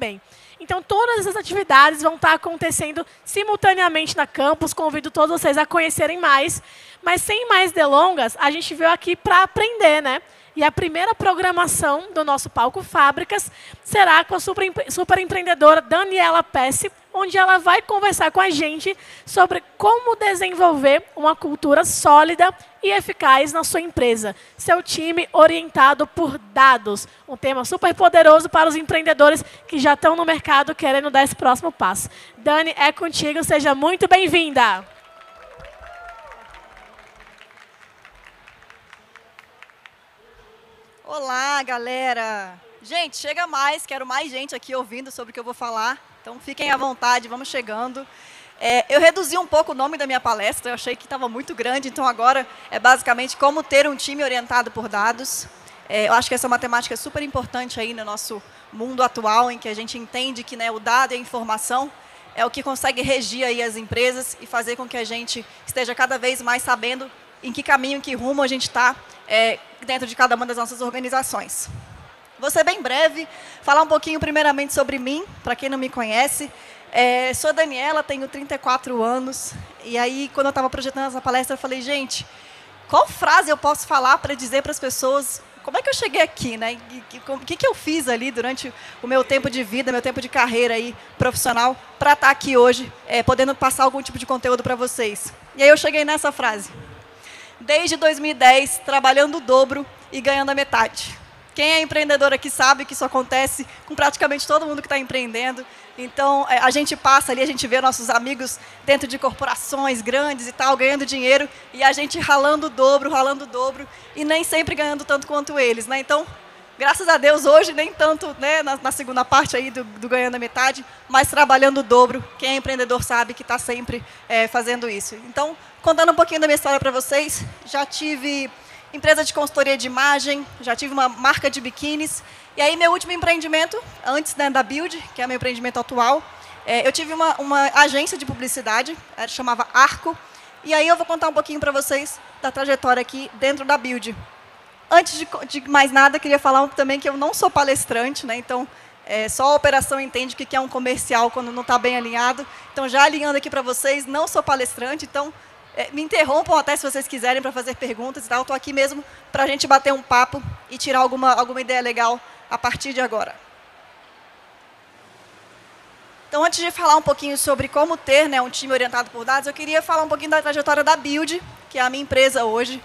também. Então, todas essas atividades vão estar acontecendo simultaneamente na campus. Convido todos vocês a conhecerem mais. Mas, sem mais delongas, a gente veio aqui para aprender, né? E a primeira programação do nosso Palco Fábricas será com a super empreendedora Daniela Pesce, onde ela vai conversar com a gente sobre como desenvolver uma cultura sólida e eficaz na sua empresa. Seu time orientado por dados. Um tema super poderoso para os empreendedores que já estão no mercado querendo dar esse próximo passo. Dani, é contigo. Seja muito bem-vinda. Olá, galera! Gente, chega mais, quero mais gente aqui ouvindo sobre o que eu vou falar. Então, fiquem à vontade, vamos chegando. Eu reduzi um pouco o nome da minha palestra, eu achei que estava muito grande, então agora é basicamente como ter um time orientado por dados. Eu acho que essa é uma temática super importante aí no nosso mundo atual, em que a gente entende que, né, o dado e a informação é o que consegue regir aí as empresas e fazer com que a gente esteja cada vez mais sabendo em que caminho, em que rumo a gente está dentro de cada uma das nossas organizações. Vou ser bem breve, falar um pouquinho primeiramente sobre mim, para quem não me conhece. Sou a Daniela, tenho 34 anos, e aí quando eu estava projetando essa palestra, eu falei, gente, qual frase eu posso falar para dizer para as pessoas como é que eu cheguei aqui, né? O que eu fiz ali durante o meu tempo de vida, meu tempo de carreira aí, profissional, para estar aqui hoje, podendo passar algum tipo de conteúdo para vocês. E aí eu cheguei nessa frase. Desde 2010, trabalhando o dobro e ganhando a metade. Quem é empreendedor aqui sabe que isso acontece com praticamente todo mundo que está empreendendo. Então, a gente passa ali, a gente vê nossos amigos dentro de corporações grandes e tal, ganhando dinheiro, e a gente ralando o dobro, e nem sempre ganhando tanto quanto eles, né? Então, graças a Deus, hoje, nem tanto, né, na segunda parte aí do ganhando a metade, mas trabalhando o dobro. Quem é empreendedor sabe que está sempre fazendo isso. Então, contando um pouquinho da minha história para vocês, já tive empresa de consultoria de imagem, já tive uma marca de biquínis. E aí, meu último empreendimento, antes, né, da Build, que é meu empreendimento atual, eu tive uma agência de publicidade, chamava Arco. E aí eu vou contar um pouquinho para vocês da trajetória aqui dentro da Build. Antes de mais nada, queria falar também que eu não sou palestrante, né? Então, só a operação entende o que é um comercial quando não está bem alinhado. Então, já alinhando aqui para vocês, não sou palestrante, então me interrompam até se vocês quiserem para fazer perguntas e tal. Estou aqui mesmo para a gente bater um papo e tirar alguma ideia legal a partir de agora. Então, antes de falar um pouquinho sobre como ter, né, um time orientado por dados, eu queria falar um pouquinho da trajetória da Build, que é a minha empresa hoje.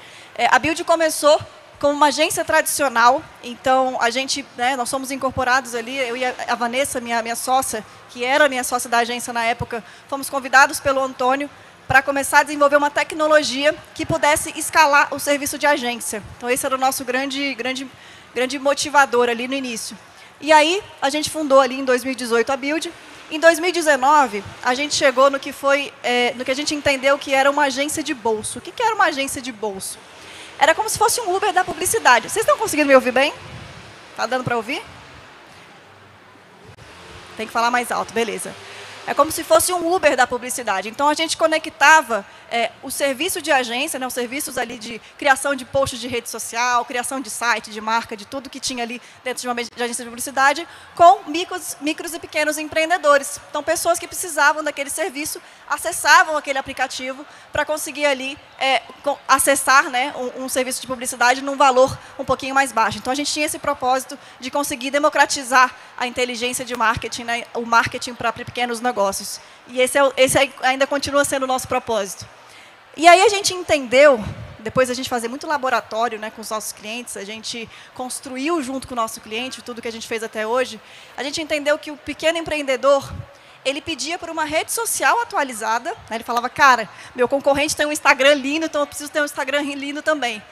A Build começou como uma agência tradicional, então a gente, né, nós somos incorporados ali, eu e a Vanessa, minha sócia, que era minha sócia da agência na época, fomos convidados pelo Antônio para começar a desenvolver uma tecnologia que pudesse escalar o serviço de agência. Então, esse era o nosso grande motivador ali no início. E aí, a gente fundou ali em 2018 a Build. Em 2019, a gente chegou no que a gente entendeu que era uma agência de bolso. O que era uma agência de bolso? Era como se fosse um Uber da publicidade. Vocês estão conseguindo me ouvir bem? Está dando para ouvir? Tem que falar mais alto, beleza. É como se fosse um Uber da publicidade. Então, a gente conectava o serviço de agência, né, os serviços ali de criação de posts de rede social, criação de site, de marca, de tudo que tinha ali dentro de uma agência de publicidade, com micros e pequenos empreendedores. Então, pessoas que precisavam daquele serviço, acessavam aquele aplicativo para conseguir ali acessar, né, um serviço de publicidade num valor um pouquinho mais baixo. Então, a gente tinha esse propósito de conseguir democratizar a inteligência de marketing, né, o marketing para pequenos negócios. E esse ainda continua sendo o nosso propósito. E aí a gente entendeu, depois da gente fazer muito laboratório, né, com os nossos clientes, a gente construiu junto com o nosso cliente tudo que a gente fez até hoje, a gente entendeu que o pequeno empreendedor, ele pedia por uma rede social atualizada, né, ele falava, cara, meu concorrente tem um Instagram lindo, então eu preciso ter um Instagram lindo também.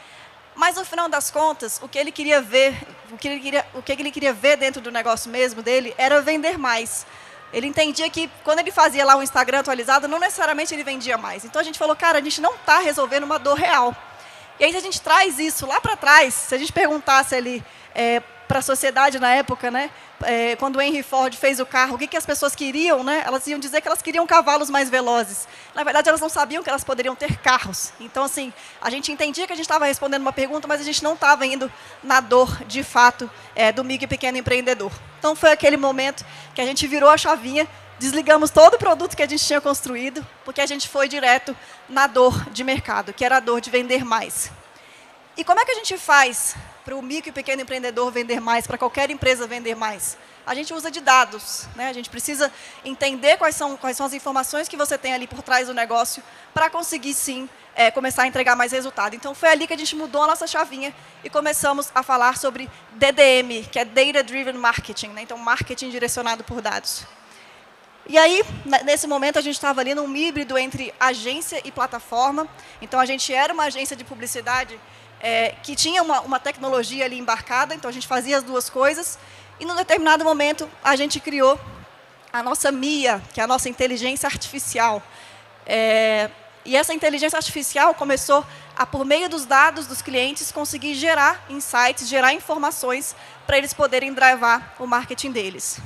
Mas, no final das contas, o que ele queria ver, o que ele queria ver dentro do negócio mesmo dele, era vender mais. Ele entendia que, quando ele fazia lá um Instagram atualizado, não necessariamente ele vendia mais. Então, a gente falou, cara, a gente não está resolvendo uma dor real. E aí, se a gente traz isso lá para trás, se a gente perguntasse ali para a sociedade na época, né? Quando o Henry Ford fez o carro, o que as pessoas queriam, né? Elas iam dizer que elas queriam cavalos mais velozes. Na verdade, elas não sabiam que elas poderiam ter carros. Então, assim, a gente entendia que a gente estava respondendo uma pergunta, mas a gente não estava indo na dor, de fato, do micro e pequeno empreendedor. Então, foi aquele momento que a gente virou a chavinha, desligamos todo o produto que a gente tinha construído, porque a gente foi direto na dor de mercado, que era a dor de vender mais. E como é que a gente faz para o micro e pequeno empreendedor vender mais, para qualquer empresa vender mais? A gente usa de dados, né? A gente precisa entender quais são as informações que você tem ali por trás do negócio para conseguir, sim, começar a entregar mais resultado. Então, foi ali que a gente mudou a nossa chavinha e começamos a falar sobre DDM, que é Data Driven Marketing, né? Então, marketing direcionado por dados. E aí, nesse momento, a gente estava ali num híbrido entre agência e plataforma. Então, a gente era uma agência de publicidade que tinha uma tecnologia ali embarcada, então a gente fazia as duas coisas, e num determinado momento a gente criou a nossa MIA, que é a nossa inteligência artificial. E essa inteligência artificial começou a, por meio dos dados dos clientes, conseguir gerar insights, gerar informações para eles poderem drivar o marketing deles.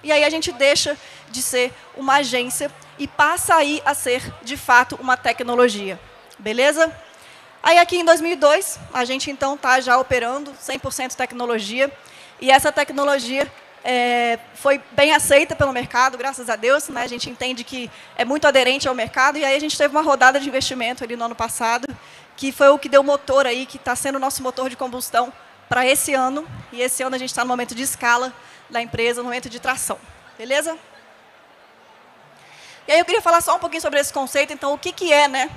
E aí a gente deixa de ser uma agência e passa aí a ser, de fato, uma tecnologia. Beleza? Aí, aqui em 2002, a gente, então, está já operando 100% tecnologia. E essa tecnologia foi bem aceita pelo mercado, graças a Deus, né? A gente entende que é muito aderente ao mercado. E aí, a gente teve uma rodada de investimento ali no ano passado, que foi o que deu motor aí, que está sendo o nosso motor de combustão para esse ano. E esse ano a gente está no momento de escala da empresa, no momento de tração. Beleza? E aí eu queria falar só um pouquinho sobre esse conceito. Então, o que é, né,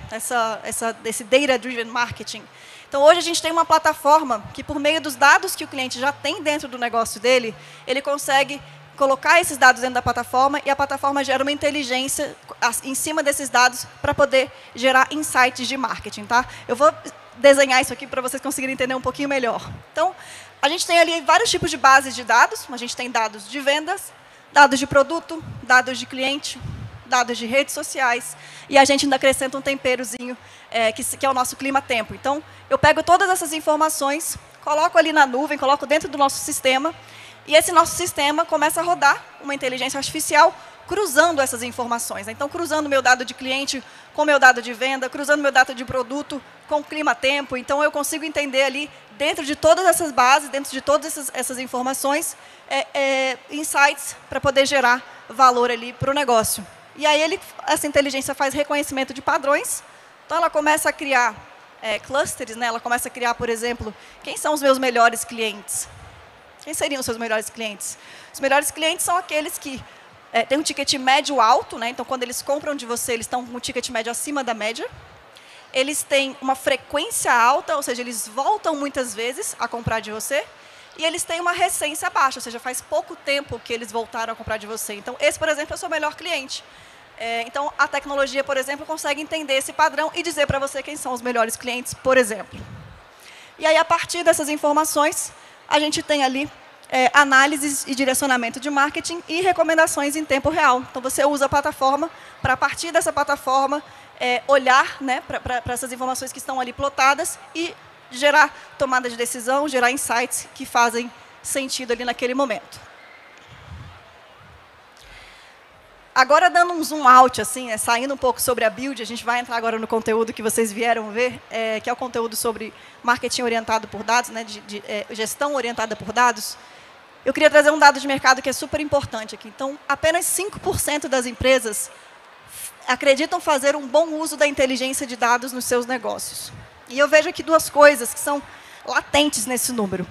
esse Data Driven Marketing? Então, hoje a gente tem uma plataforma que, por meio dos dados que o cliente já tem dentro do negócio dele, ele consegue colocar esses dados dentro da plataforma e a plataforma gera uma inteligência em cima desses dados para poder gerar insights de marketing. Tá? Eu vou desenhar isso aqui para vocês conseguirem entender um pouquinho melhor. Então, a gente tem ali vários tipos de bases de dados. A gente tem dados de vendas, dados de produto, dados de cliente, dados de redes sociais, e a gente ainda acrescenta um temperozinho, que é o nosso clima-tempo. Então, eu pego todas essas informações, coloco ali na nuvem, coloco dentro do nosso sistema, e esse nosso sistema começa a rodar uma inteligência artificial cruzando essas informações. Então, cruzando meu dado de cliente com meu dado de venda, cruzando meu dado de produto com o clima-tempo. Então, eu consigo entender ali, dentro de todas essas bases, dentro de todas essas informações, insights para poder gerar valor ali para o negócio. E aí, essa inteligência faz reconhecimento de padrões. Então, ela começa a criar clusters, né? Ela começa a criar, por exemplo, quem são os meus melhores clientes? Quem seriam os seus melhores clientes? Os melhores clientes são aqueles que têm um ticket médio alto, né? Então, quando eles compram de você, eles estão com um ticket médio acima da média. Eles têm uma frequência alta, ou seja, eles voltam muitas vezes a comprar de você. E eles têm uma recência baixa, ou seja, faz pouco tempo que eles voltaram a comprar de você. Então, esse, por exemplo, é o seu melhor cliente. Então, a tecnologia, por exemplo, consegue entender esse padrão e dizer para você quem são os melhores clientes, por exemplo. E aí, a partir dessas informações, a gente tem ali análises e direcionamento de marketing e recomendações em tempo real. Então, você usa a plataforma para, a partir dessa plataforma, olhar, né, para essas informações que estão ali plotadas e gerar tomada de decisão, gerar insights que fazem sentido ali naquele momento. Agora, dando um zoom out, assim, saindo um pouco sobre a build, a gente vai entrar agora no conteúdo que vocês vieram ver, que é o conteúdo sobre marketing orientado por dados, né, gestão orientada por dados. Eu queria trazer um dado de mercado que é super importante aqui. Então, apenas 5% das empresas acreditam fazer um bom uso da inteligência de dados nos seus negócios. E eu vejo aqui duas coisas que são latentes nesse número.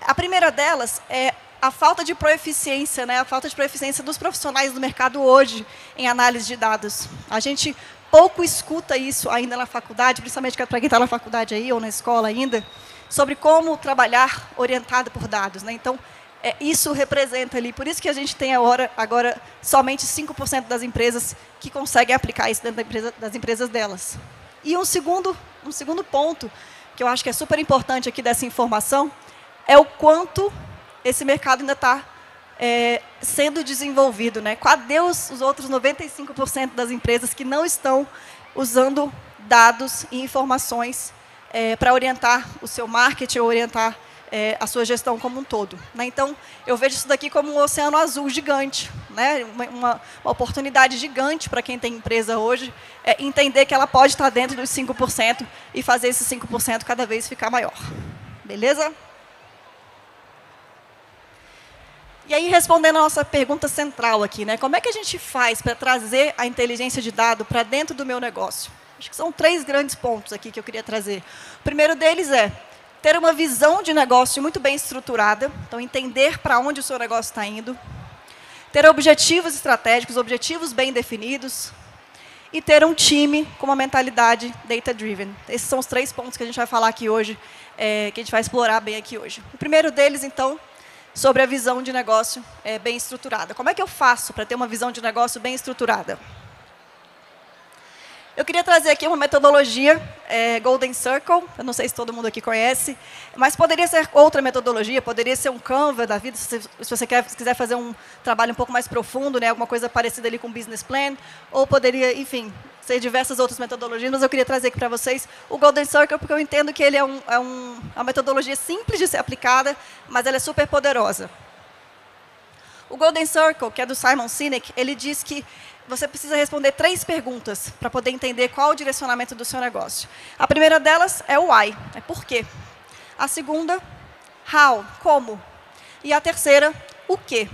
A primeira delas é a falta de proeficiência, né? A falta de proeficiência dos profissionais do mercado hoje em análise de dados. A gente pouco escuta isso ainda na faculdade, principalmente para quem está na faculdade aí ou na escola ainda, sobre como trabalhar orientado por dados, né? Então, isso representa ali, por isso que a gente tem agora somente 5% das empresas que conseguem aplicar isso dentro das empresas delas. E um segundo ponto, que eu acho que é super importante aqui dessa informação, é o quanto esse mercado ainda está sendo desenvolvido, né? Cadê os outros 95% das empresas que não estão usando dados e informações para orientar o seu marketing, ou orientar a sua gestão como um todo, né? Então, eu vejo isso daqui como um oceano azul gigante, né? Uma oportunidade gigante para quem tem empresa hoje, entender que ela pode estar dentro dos 5% e fazer esse 5% cada vez ficar maior. Beleza? E aí, respondendo a nossa pergunta central aqui, né? Como é que a gente faz para trazer a inteligência de dado para dentro do meu negócio? Acho que são 3 grandes pontos aqui que eu queria trazer. O primeiro deles é ter uma visão de negócio muito bem estruturada, então entender para onde o seu negócio está indo, ter objetivos estratégicos, objetivos bem definidos, e ter um time com uma mentalidade data-driven. Esses são os 3 pontos que a gente vai falar aqui hoje, que a gente vai explorar bem aqui hoje. O primeiro deles, então, sobre a visão de negócio bem estruturada. Como é que eu faço para ter uma visão de negócio bem estruturada? Eu queria trazer aqui uma metodologia, Golden Circle, eu não sei se todo mundo aqui conhece, mas poderia ser outra metodologia, poderia ser um Canva da vida, se você quiser fazer um trabalho um pouco mais profundo, né, alguma coisa parecida ali com Business Plan, ou poderia, enfim, ser diversas outras metodologias, mas eu queria trazer aqui para vocês o Golden Circle, porque eu entendo que ele é uma metodologia simples de ser aplicada, mas ela é super poderosa. O Golden Circle, que é do Simon Sinek, ele diz que você precisa responder 3 perguntas para poder entender qual o direcionamento do seu negócio. A primeira delas é o why, é por quê. A segunda, how, como. E a terceira, o quê.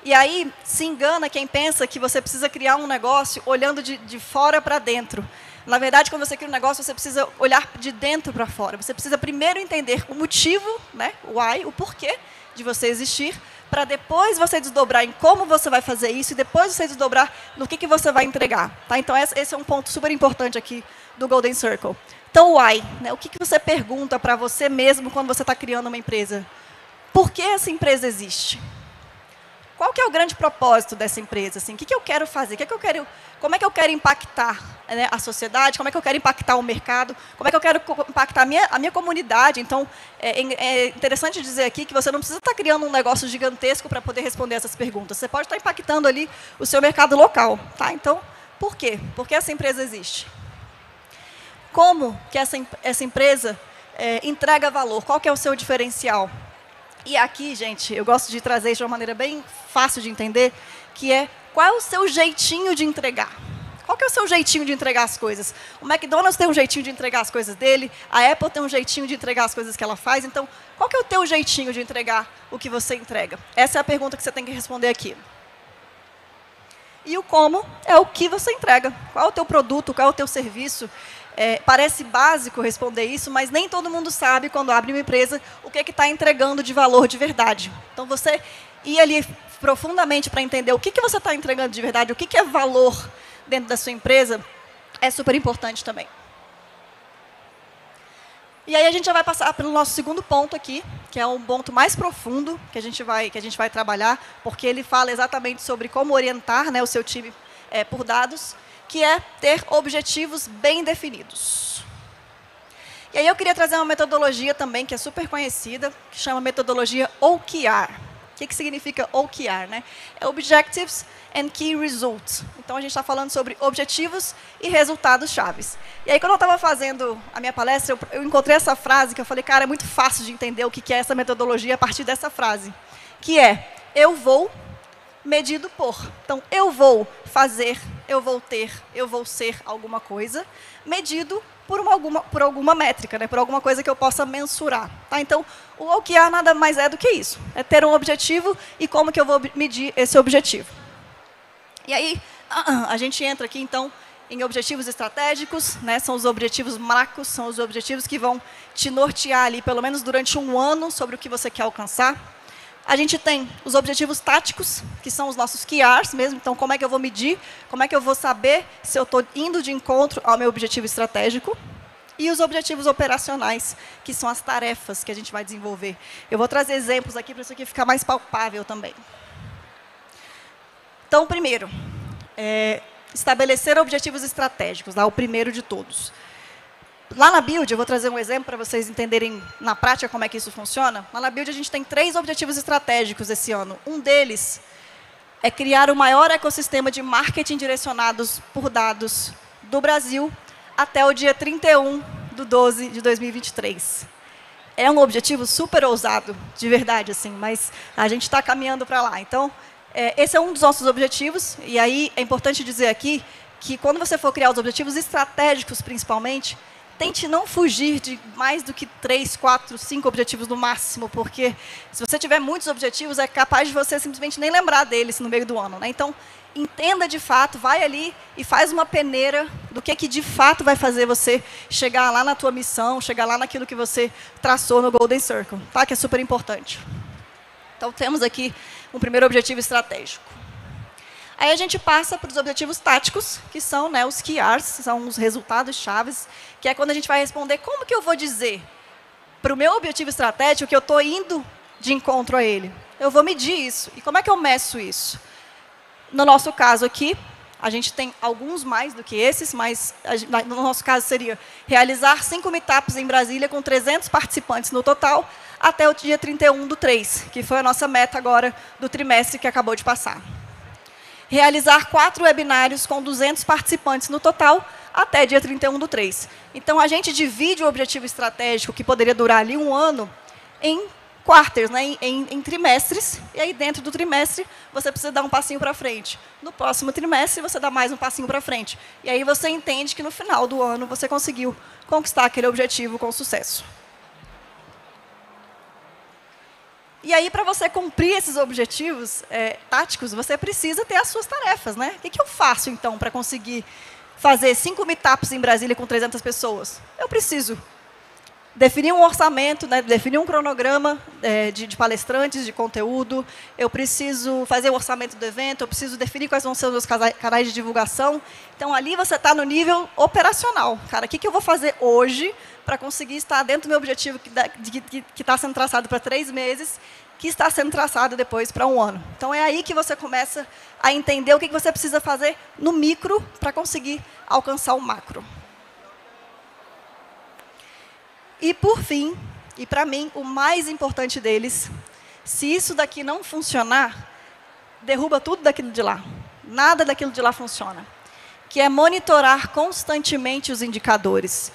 E aí se engana quem pensa que você precisa criar um negócio olhando de fora para dentro. Na verdade, quando você cria um negócio, você precisa olhar de dentro para fora. Você precisa primeiro entender o motivo, né, o why, o porquê de você existir, para depois você desdobrar em como você vai fazer isso e depois você desdobrar no que você vai entregar. Tá? Então, esse é um ponto super importante aqui do Golden Circle. Então, o why, né? O que você pergunta para você mesmo quando você está criando uma empresa? Por que essa empresa existe? Qual que é o grande propósito dessa empresa? Assim, o que eu quero fazer? Como é que eu quero impactar, né, a sociedade? Como é que eu quero impactar o mercado? Como é que eu quero impactar a minha comunidade? Então, é interessante dizer aqui que você não precisa estar criando um negócio gigantesco para poder responder essas perguntas. Você pode estar impactando ali o seu mercado local. Tá? Então, por quê? Por que essa empresa existe? Como que essa empresa entrega valor? Qual que é o seu diferencial? E aqui, gente, eu gosto de trazer isso de uma maneira bem fácil de entender, que é qual é o seu jeitinho de entregar. Qual que é o seu jeitinho de entregar as coisas? O McDonald's tem um jeitinho de entregar as coisas dele, a Apple tem um jeitinho de entregar as coisas que ela faz, então, qual que é o teu jeitinho de entregar o que você entrega? Essa é a pergunta que você tem que responder aqui. E o como é o que você entrega. Qual é o teu produto, qual é o teu serviço? Parece básico responder isso, mas nem todo mundo sabe, quando abre uma empresa, o que está entregando de valor de verdade. Então, você ir ali profundamente para entender o que você está entregando de verdade, o que é valor dentro da sua empresa, é super importante também. E aí a gente já vai passar pelo nosso segundo ponto aqui, que é um ponto mais profundo que a gente vai trabalhar, porque ele fala exatamente sobre como orientar, né, o seu time por dados, que é ter objetivos bem definidos. E aí eu queria trazer uma metodologia também, que é super conhecida, que chama metodologia OKR. O que significa OKR? Né? É Objectives and Key Results. Então, a gente está falando sobre objetivos e resultados chaves. E aí, quando eu estava fazendo a minha palestra, eu encontrei essa frase que eu falei, cara, é muito fácil de entender o que é essa metodologia a partir dessa frase, que é, eu vou medido por. Então, eu vou fazer, eu vou ter, eu vou ser alguma coisa, medido por alguma métrica, né? Por alguma coisa que eu possa mensurar. Tá? Então, o OKR nada mais é do que isso. É ter um objetivo e como que eu vou medir esse objetivo. E aí, a gente entra aqui, então, em objetivos estratégicos, né? São os objetivos macros, são os objetivos que vão te nortear ali, pelo menos durante um ano, sobre o que você quer alcançar. A gente tem os objetivos táticos, que são os nossos KRs mesmo. Então, como é que eu vou medir? Como é que eu vou saber se eu estou indo de encontro ao meu objetivo estratégico? E os objetivos operacionais, que são as tarefas que a gente vai desenvolver. Eu vou trazer exemplos aqui para isso aqui ficar mais palpável também. Então, primeiro, estabelecer objetivos estratégicos, o primeiro de todos. Lá na Build, eu vou trazer um exemplo para vocês entenderem na prática como é que isso funciona. Lá na Build, a gente tem 3 objetivos estratégicos esse ano. Um deles é criar o maior ecossistema de marketing direcionados por dados do Brasil até o dia 31/12/2023. é um objetivo super ousado, de verdade, assim, mas a gente está caminhando para lá. Então, esse é um dos nossos objetivos, e aí é importante dizer aqui que quando você for criar os objetivos estratégicos, principalmente, tente não fugir de mais do que 3, 4, 5 objetivos no máximo, porque se você tiver muitos objetivos, é capaz de você simplesmente nem lembrar deles no meio do ano, né? Então, entenda de fato, vai ali e faz uma peneira do que de fato vai fazer você chegar lá na tua missão, chegar lá naquilo que você traçou no Golden Circle, tá? Que é super importante. Então, temos aqui um primeiro objetivo estratégico. Aí a gente passa para os objetivos táticos, que são, né, os KRs, são os resultados chaves, que é quando a gente vai responder como que eu vou dizer para o meu objetivo estratégico que eu estou indo de encontro a ele. Eu vou medir isso. E como é que eu meço isso? No nosso caso aqui, a gente tem alguns mais do que esses, mas no nosso caso seria realizar 5 meetups em Brasília com 300 participantes no total, até o dia 31/3, que foi a nossa meta agora do trimestre que acabou de passar. Realizar 4 webinários com 200 participantes no total, até dia 31/3. Então, a gente divide o objetivo estratégico, que poderia durar ali um ano, em quarters, né, em trimestres, e aí dentro do trimestre você precisa dar um passinho para frente. No próximo trimestre você dá mais um passinho para frente. E aí você entende que no final do ano você conseguiu conquistar aquele objetivo com sucesso. E aí, para você cumprir esses objetivos táticos, você precisa ter as suas tarefas, né? O que eu faço, então, para conseguir fazer 5 meetups em Brasília com 300 pessoas? Eu preciso definir um orçamento, né, definir um cronograma de palestrantes, de conteúdo, eu preciso fazer o orçamento do evento, eu preciso definir quais vão ser os meus canais de divulgação. Então, ali você está no nível operacional. Cara, o que eu vou fazer hoje para conseguir estar dentro do meu objetivo que está sendo traçado para 3 meses, que está sendo traçado depois para 1 ano. Então, é aí que você começa a entender o que você precisa fazer no micro para conseguir alcançar o macro. E, por fim, e para mim, o mais importante deles, se isso daqui não funcionar, derruba tudo daquilo de lá. Nada daquilo de lá funciona. Que é monitorar constantemente os indicadores.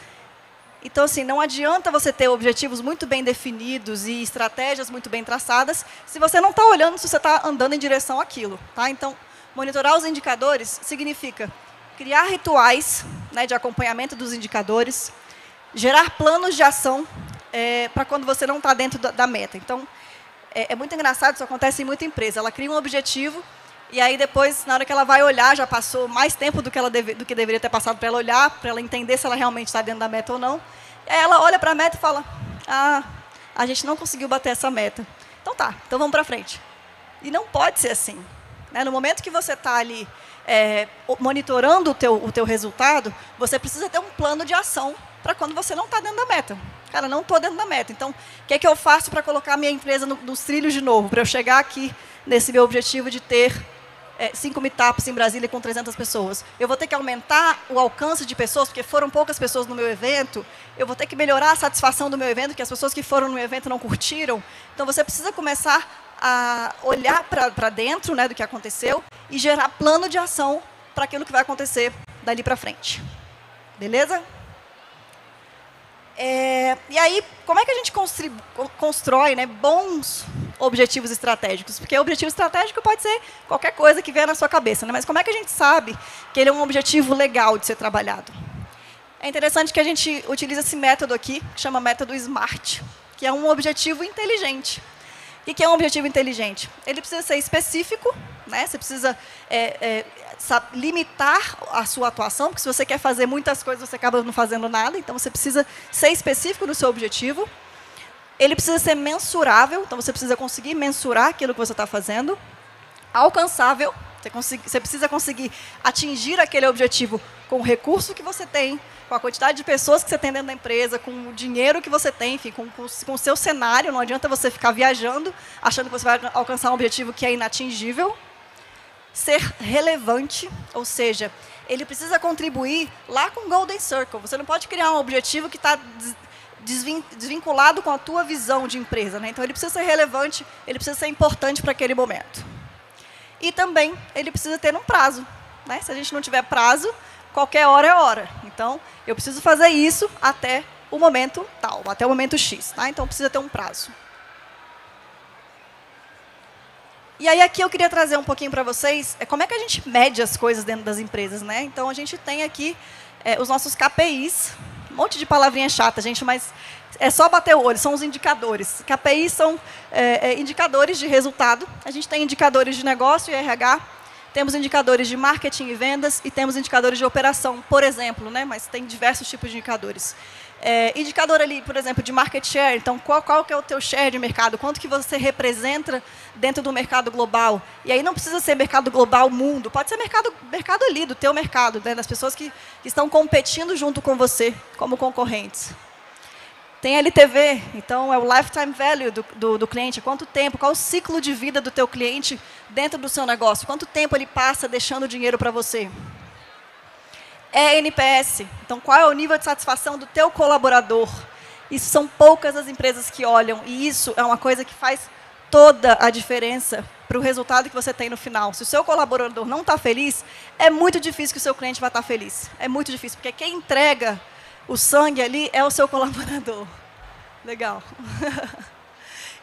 Então, assim, não adianta você ter objetivos muito bem definidos e estratégias muito bem traçadas se você não está olhando se você está andando em direção àquilo. Tá? Então, monitorar os indicadores significa criar rituais, né, de acompanhamento dos indicadores, gerar planos de ação para quando você não está dentro da meta. Então, é muito engraçado, isso acontece em muita empresa. Ela cria um objetivo e aí depois, na hora que ela vai olhar, já passou mais tempo do que deveria ter passado para ela olhar, para ela entender se ela realmente está dentro da meta ou não. E aí ela olha para a meta e fala, a gente não conseguiu bater essa meta. Então tá, então vamos para frente. E não pode ser assim. Né? No momento que você está ali monitorando o teu resultado, você precisa ter um plano de ação para quando você não está dentro da meta. Cara, não estou dentro da meta. Então, o que é que eu faço para colocar a minha empresa nos trilhos de novo? Para eu chegar aqui nesse meu objetivo de ter 5 meetups em Brasília com 300 pessoas. Eu vou ter que aumentar o alcance de pessoas, porque foram poucas pessoas no meu evento. Eu vou ter que melhorar a satisfação do meu evento, que as pessoas que foram no evento não curtiram. Então, você precisa começar a olhar para dentro, né, do que aconteceu e gerar plano de ação para aquilo que vai acontecer dali para frente. Beleza? E aí, como é que a gente constrói, né, bons objetivos estratégicos? Porque o objetivo estratégico pode ser qualquer coisa que vier na sua cabeça, né? Mas como é que a gente sabe que ele é um objetivo legal de ser trabalhado? É interessante que a gente utiliza esse método aqui, que chama método SMART, que é um objetivo inteligente. O que é um objetivo inteligente? Ele precisa ser específico, né? Você precisa limitar a sua atuação, porque se você quer fazer muitas coisas, você acaba não fazendo nada. Então, você precisa ser específico no seu objetivo. Ele precisa ser mensurável, então você precisa conseguir mensurar aquilo que você está fazendo. Alcançável, você precisa conseguir atingir aquele objetivo com o recurso que você tem, com a quantidade de pessoas que você tem dentro da empresa, com o dinheiro que você tem, enfim, com o seu cenário. Não adianta você ficar viajando, achando que você vai alcançar um objetivo que é inatingível. Ser relevante, ou seja, ele precisa contribuir lá com o Golden Circle. Você não pode criar um objetivo que está desvinculado com a tua visão de empresa, né? Então, ele precisa ser relevante, ele precisa ser importante para aquele momento. E também, ele precisa ter um prazo, né? Se a gente não tiver prazo, qualquer hora é hora. Então, eu preciso fazer isso até o momento tal, até o momento X. Tá? Então, precisa ter um prazo. E aí, aqui eu queria trazer um pouquinho para vocês como é que a gente mede as coisas dentro das empresas. Né? Então, a gente tem aqui os nossos KPIs, um monte de palavrinha chata, gente, mas é só bater o olho, são os indicadores. KPIs são indicadores de resultado. A gente tem indicadores de negócio e RH, temos indicadores de marketing e vendas e temos indicadores de operação, por exemplo, né? Mas tem diversos tipos de indicadores. Indicador ali, por exemplo, de market share, então qual que é o teu share de mercado, quanto que você representa dentro do mercado global. E aí não precisa ser mercado global mundo, pode ser mercado ali, do teu mercado, né, das pessoas que estão competindo junto com você, como concorrentes. Tem LTV, então é o lifetime value do cliente, quanto tempo, qual o ciclo de vida do teu cliente dentro do seu negócio, quanto tempo ele passa deixando dinheiro para você. NPS, então qual é o nível de satisfação do teu colaborador. Isso são poucas as empresas que olham, e isso é uma coisa que faz toda a diferença para o resultado que você tem no final. Se o seu colaborador não está feliz, é muito difícil que o seu cliente vai estar feliz. É muito difícil, porque quem entrega o sangue ali é o seu colaborador. Legal.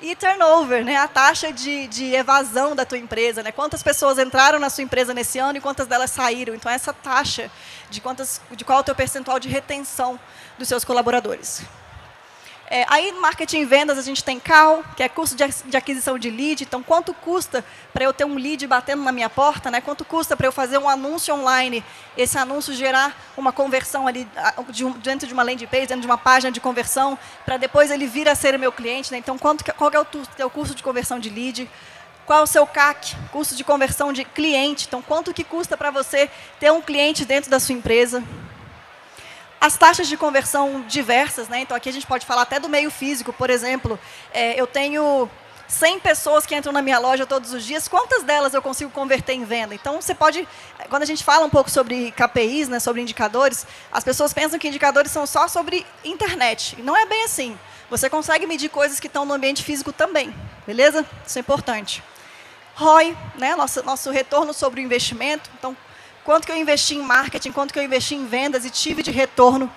E turnover, né? A taxa de evasão da tua empresa. Né? Quantas pessoas entraram na sua empresa nesse ano e quantas delas saíram. Então, essa taxa de qual é o teu percentual de retenção dos seus colaboradores. Aí, no marketing e vendas, a gente tem CAL, que é custo de aquisição de lead. Então, quanto custa para eu ter um lead batendo na minha porta? Né? Quanto custa para eu fazer um anúncio online, esse anúncio gerar uma conversão ali dentro de uma landing page, dentro de uma página de conversão, para depois ele vir a ser o meu cliente. Né? Então, qual é o teu custo de conversão de lead? Qual é o seu CAC, custo de conversão de cliente? Então, quanto que custa para você ter um cliente dentro da sua empresa? As taxas de conversão diversas, né? Então, aqui a gente pode falar até do meio físico, por exemplo. Eu tenho 100 pessoas que entram na minha loja todos os dias, quantas delas eu consigo converter em venda? Então, você pode... Quando a gente fala um pouco sobre KPIs, né, sobre indicadores, as pessoas pensam que indicadores são só sobre internet. Não é bem assim. Você consegue medir coisas que estão no ambiente físico também, beleza? Isso é importante. ROI, né, nosso retorno sobre o investimento. Então, quanto que eu investi em marketing, quanto que eu investi em vendas e tive de retorno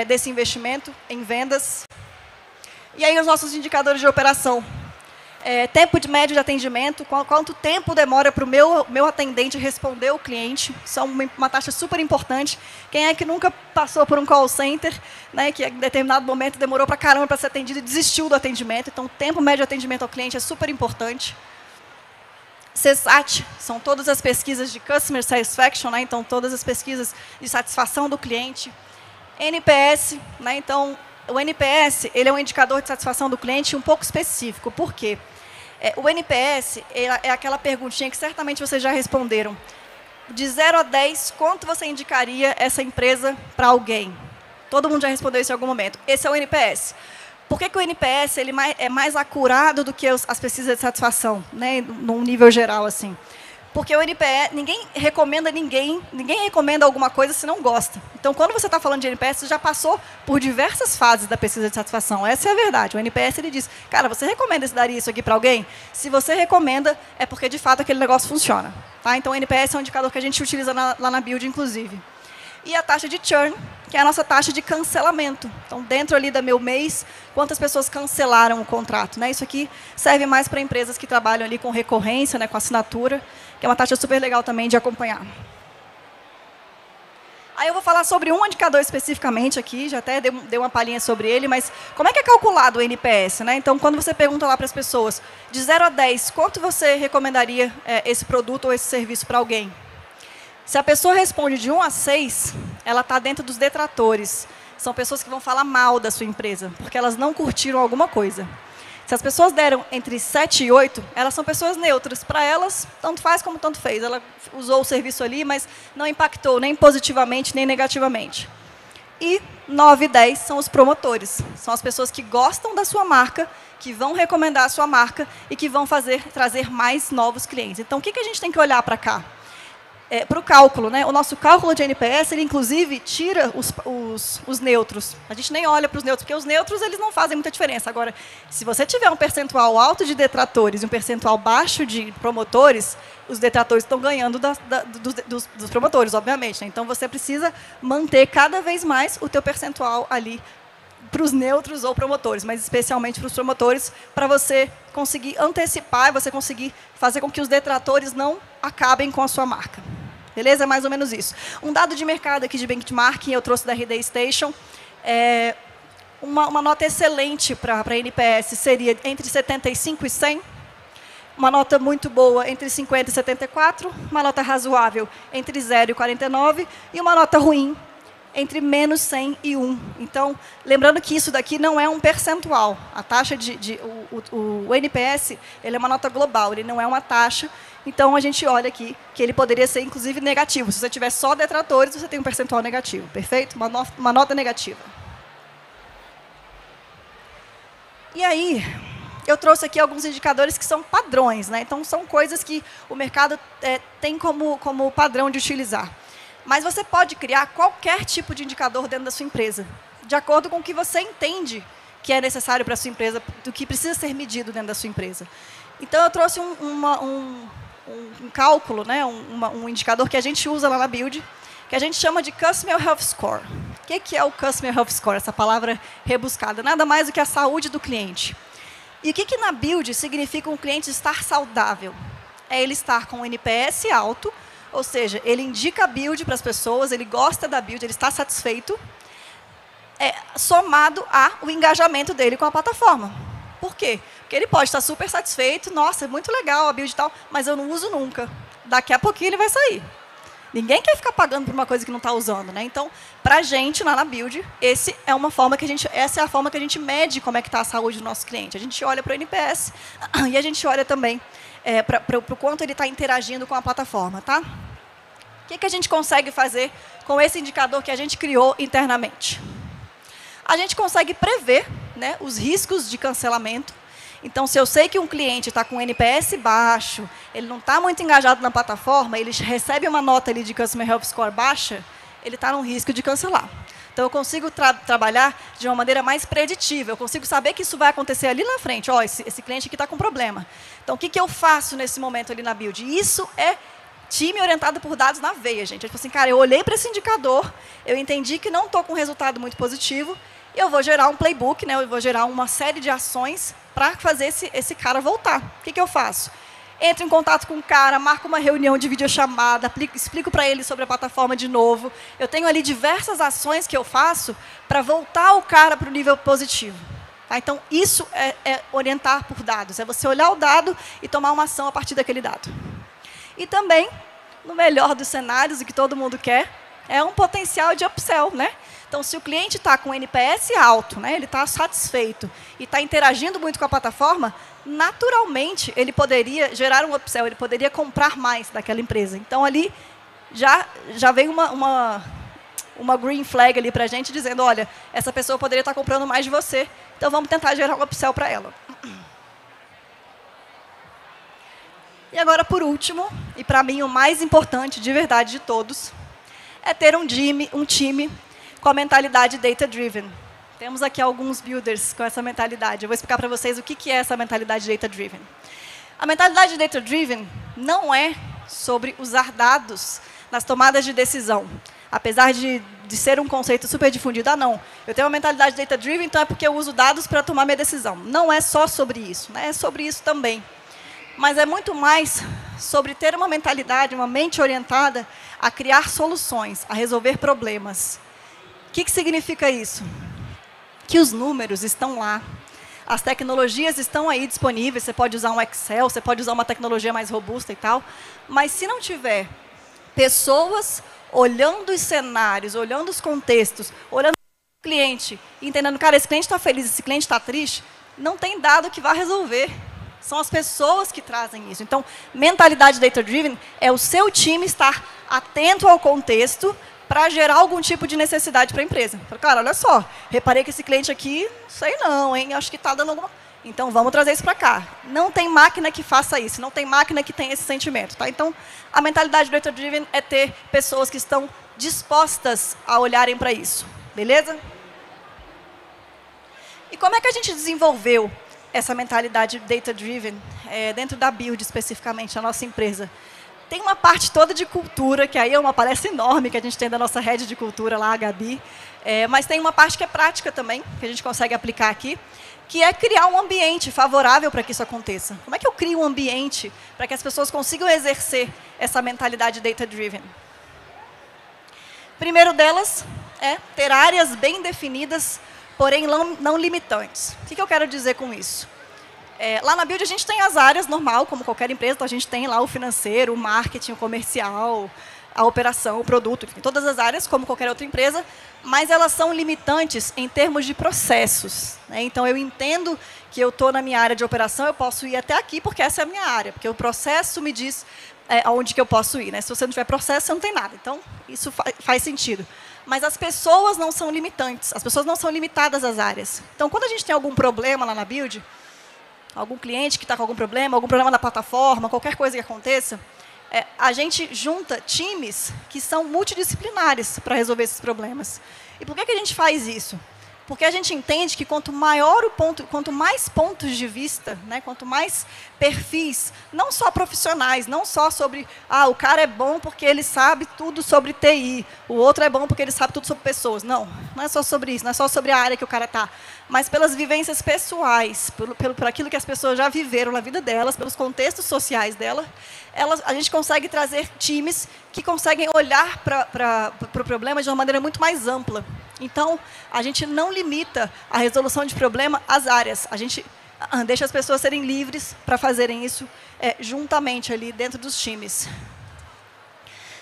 desse investimento em vendas. E aí os nossos indicadores de operação. Tempo de médio de atendimento, quanto tempo demora para o meu atendente responder o cliente. Isso é uma taxa super importante. Quem é que nunca passou por um call center, né, que em determinado momento demorou para caramba para ser atendido e desistiu do atendimento? Então, o tempo médio de atendimento ao cliente é super importante. CSAT, são todas as pesquisas de Customer Satisfaction, né? Então, todas as pesquisas de satisfação do cliente. NPS, né? Então, o NPS ele é um indicador de satisfação do cliente um pouco específico. Por quê? O NPS é aquela perguntinha que certamente vocês já responderam. De 0 a 10, quanto você indicaria essa empresa para alguém? Todo mundo já respondeu isso em algum momento. Esse é o NPS. Por que o NPS ele é mais acurado do que as pesquisas de satisfação, né, num nível geral assim? Porque o NPS, ninguém recomenda alguma coisa se não gosta. Então, quando você está falando de NPS, você já passou por diversas fases da pesquisa de satisfação. Essa é a verdade. O NPS ele diz, cara, você recomenda daria isso aqui para alguém? Se você recomenda, é porque de fato aquele negócio funciona. Tá? Então, o NPS é um indicador que a gente utiliza lá na Build, inclusive. E a taxa de churn, que é a nossa taxa de cancelamento. Então, dentro ali do meu mês, quantas pessoas cancelaram o contrato. Né? Isso aqui serve mais para empresas que trabalham ali com recorrência, né, com assinatura, que é uma taxa super legal também de acompanhar. Aí eu vou falar sobre um indicador especificamente aqui, já até dei uma palhinha sobre ele, mas como é que é calculado o NPS? Né? Então, quando você pergunta lá para as pessoas, de 0 a 10, quanto você recomendaria esse produto ou esse serviço para alguém? Se a pessoa responde de 1 a 6, ela está dentro dos detratores. São pessoas que vão falar mal da sua empresa, porque elas não curtiram alguma coisa. Se as pessoas deram entre 7 e 8, elas são pessoas neutras. Para elas, tanto faz como tanto fez. Ela usou o serviço ali, mas não impactou nem positivamente, nem negativamente. E 9 e 10 são os promotores. São as pessoas que gostam da sua marca, que vão recomendar a sua marca e que vão trazer mais novos clientes. Então, o que a gente tem que olhar para cá? Para o cálculo, né? O nosso cálculo de NPS, ele inclusive tira os neutros. A gente nem olha para os neutros, porque os neutros eles não fazem muita diferença. Agora, se você tiver um percentual alto de detratores e um percentual baixo de promotores, os detratores estão ganhando dos promotores, obviamente. Né? Então, você precisa manter cada vez mais o teu percentual ali para os neutros ou promotores, mas especialmente para os promotores, para você conseguir antecipar, você conseguir fazer com que os detratores não acabem com a sua marca. Beleza? É mais ou menos isso. Um dado de mercado aqui de benchmarking, eu trouxe da RD Station, uma nota excelente para a NPS seria entre 75 e 100, uma nota muito boa entre 50 e 74, uma nota razoável entre 0 e 49 e uma nota ruim entre menos 100 e 1. Então, lembrando que isso daqui não é um percentual. A taxa o NPS, ele é uma nota global, ele não é uma taxa. Então, a gente olha aqui que ele poderia ser, inclusive, negativo. Se você tiver só detratores, você tem um percentual negativo. Perfeito? Uma nota negativa. E aí, eu trouxe aqui alguns indicadores que são padrões, né? Então, são coisas que o mercado tem como padrão de utilizar. Mas você pode criar qualquer tipo de indicador dentro da sua empresa, de acordo com o que você entende que é necessário para a sua empresa, do que precisa ser medido dentro da sua empresa. Então, eu trouxe um cálculo, né? Um indicador que a gente usa lá na Build, que a gente chama de Customer Health Score. O que é o Customer Health Score? Essa palavra rebuscada. Nada mais do que a saúde do cliente. E o que na Build significa um cliente estar saudável? É ele estar com um NPS alto, ou seja, ele indica a Build para as pessoas, ele gosta da Build, ele está satisfeito, somado ao engajamento dele com a plataforma. Por quê? Porque ele pode estar super satisfeito, nossa, é muito legal a Build e tal, mas eu não uso nunca. Daqui a pouquinho ele vai sair. Ninguém quer ficar pagando por uma coisa que não está usando, né? Então, para a gente, lá na Build, essa é a forma que a gente mede como é que está a saúde do nosso cliente. A gente olha para o NPS e a gente olha também para o quanto ele está interagindo com a plataforma, tá? O que a gente consegue fazer com esse indicador que a gente criou internamente? A gente consegue prever, né, os riscos de cancelamento. Então, se eu sei que um cliente está com NPS baixo, ele não está muito engajado na plataforma, ele recebe uma nota ali de Customer Health Score baixa, ele está num risco de cancelar. Então, eu consigo trabalhar de uma maneira mais preditiva. Eu consigo saber que isso vai acontecer ali na frente. Ó, esse cliente aqui está com problema. Então, o que eu faço nesse momento ali na Build? Isso é time orientado por dados na veia, gente. Eu falei assim, cara, eu olhei para esse indicador, eu entendi que não estou com um resultado muito positivo, e eu vou gerar um playbook, né? Eu vou gerar uma série de ações para fazer esse cara voltar. O que eu faço? Entro em contato com o cara, marco uma reunião de videochamada, explico para ele sobre a plataforma de novo. Eu tenho ali diversas ações que eu faço para voltar o cara para o nível positivo. Tá? Então, isso é orientar por dados. É você olhar o dado e tomar uma ação a partir daquele dado. E também, no melhor dos cenários, o que todo mundo quer, é um potencial de upsell, né? Então, se o cliente está com NPS alto, né, ele está satisfeito e está interagindo muito com a plataforma, naturalmente, ele poderia gerar um upsell, ele poderia comprar mais daquela empresa. Então, ali já vem uma green flag ali para a gente, dizendo, olha, essa pessoa poderia estar comprando mais de você, então vamos tentar gerar um upsell para ela. E agora, por último, e para mim o mais importante de verdade de todos, é ter um time com a mentalidade data-driven. Temos aqui alguns builders com essa mentalidade. Eu vou explicar para vocês o que é essa mentalidade data-driven. A mentalidade data-driven não é sobre usar dados nas tomadas de decisão. Apesar de ser um conceito super difundido, não, eu tenho uma mentalidade data-driven, então é porque eu uso dados para tomar minha decisão. Não é só sobre isso, né? É sobre isso também. Mas é muito mais sobre ter uma mentalidade, uma mente orientada a criar soluções, a resolver problemas. O que significa isso? Que os números estão lá, as tecnologias estão aí disponíveis, você pode usar um Excel, você pode usar uma tecnologia mais robusta e tal, mas se não tiver pessoas olhando os cenários, olhando os contextos, olhando o cliente, entendendo, cara, esse cliente está feliz, esse cliente está triste, não tem dado que vá resolver. São as pessoas que trazem isso. Então, mentalidade data-driven é o seu time estar atento ao contexto para gerar algum tipo de necessidade para a empresa. Cara, olha só, reparei que esse cliente aqui, não sei não, hein? Acho que está dando alguma... Então, vamos trazer isso para cá. Não tem máquina que faça isso, não tem máquina que tenha esse sentimento. Tá? Então, a mentalidade data-driven é ter pessoas que estão dispostas a olharem para isso. Beleza? E como é que a gente desenvolveu essa mentalidade data-driven dentro da Build, especificamente, na nossa empresa? Tem uma parte toda de cultura, que aí é uma palestra enorme que a gente tem da nossa rede de cultura lá, a Gabi. Mas tem uma parte que é prática também, que a gente consegue aplicar aqui, que é criar um ambiente favorável para que isso aconteça. Como é que eu crio um ambiente para que as pessoas consigam exercer essa mentalidade data-driven? Primeiro delas é ter áreas bem definidas, porém não limitantes. O que eu quero dizer com isso? Lá na Build a gente tem as áreas normal, como qualquer empresa, então a gente tem lá o financeiro, o marketing, o comercial, a operação, o produto, enfim, todas as áreas, como qualquer outra empresa, mas elas são limitantes em termos de processos, né? Então, eu entendo que eu estou na minha área de operação, eu posso ir até aqui, porque essa é a minha área, porque o processo me diz aonde que eu posso ir, né? Se você não tiver processo, você não tem nada. Então, isso faz sentido. Mas as pessoas não são limitantes, as pessoas não são limitadas às áreas. Então, quando a gente tem algum problema lá na Build, algum cliente que está com algum problema na plataforma, qualquer coisa que aconteça, a gente junta times que são multidisciplinares para resolver esses problemas. E por que a gente faz isso? Porque a gente entende que quanto maior o ponto, quanto mais pontos de vista, né, quanto mais perfis, não só profissionais, não só sobre, o cara é bom porque ele sabe tudo sobre TI, o outro é bom porque ele sabe tudo sobre pessoas. Não é só sobre isso, não é só sobre a área que o cara está, mas pelas vivências pessoais, por aquilo que as pessoas já viveram na vida delas, pelos contextos sociais dela, a gente consegue trazer times que conseguem olhar para o problema de uma maneira muito mais ampla. Então, a gente não limita a resolução de problema às áreas. A gente deixa as pessoas serem livres para fazerem isso juntamente ali dentro dos times.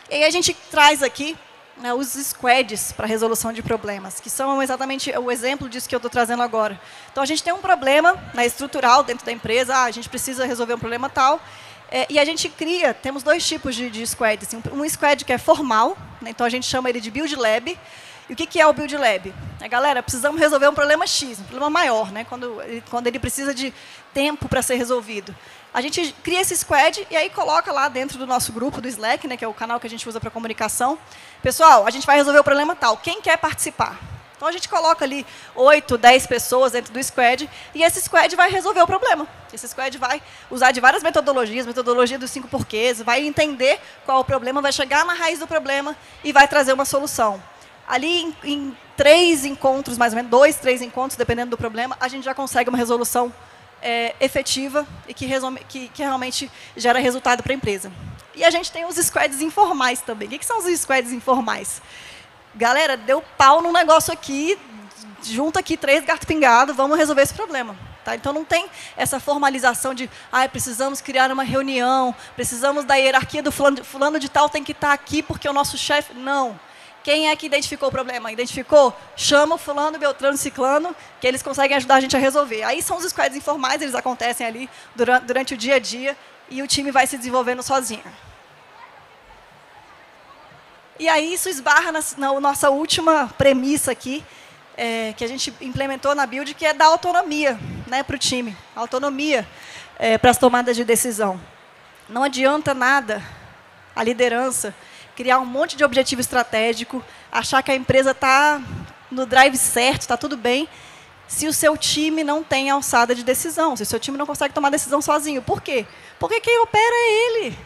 E aí a gente traz aqui, né, os squads para resolução de problemas, que são exatamente o exemplo disso que eu estou trazendo agora. Então, a gente tem um problema, né, estrutural dentro da empresa, a gente precisa resolver um problema tal, e a gente temos dois tipos de squads. Um squad que é formal, né, então a gente chama ele de Build Lab. E o que é o Build Lab? Galera, precisamos resolver um problema X, um problema maior, né, quando ele precisa de tempo para ser resolvido. A gente cria esse squad e aí coloca lá dentro do nosso grupo do Slack, né, que é o canal que a gente usa para comunicação. Pessoal, a gente vai resolver o problema tal. Quem quer participar? Então, a gente coloca ali 8, 10 pessoas dentro do squad e esse squad vai resolver o problema. Esse squad vai usar de várias metodologias, metodologia dos 5 porquês, vai entender qual é o problema, vai chegar na raiz do problema e vai trazer uma solução. Ali, em 3 encontros, mais ou menos, 2, 3 encontros, dependendo do problema, a gente já consegue uma resolução efetiva e que realmente gera resultado para a empresa. E a gente tem os squads informais também. O que são os squads informais? Galera, deu pau no negócio aqui, junta aqui 3 gatos pingados, vamos resolver esse problema. Tá? Então, não tem essa formalização de precisamos criar uma reunião, precisamos da hierarquia do fulano de tal tem que estar aqui porque é o nosso chefe. Não. Quem é que identificou o problema? Identificou? Chama o fulano, beltrano, ciclano, que eles conseguem ajudar a gente a resolver. Aí são os squads informais, eles acontecem ali durante o dia a dia e o time vai se desenvolvendo sozinho. E aí isso esbarra na nossa última premissa aqui, que a gente implementou na Build, que é dar autonomia, né, para o time. Autonomia para as tomadas de decisão. Não adianta nada a liderança criar um monte de objetivo estratégico, achar que a empresa está no drive certo, está tudo bem, se o seu time não tem alçada de decisão, se o seu time não consegue tomar decisão sozinho. Por quê? Porque quem opera é ele.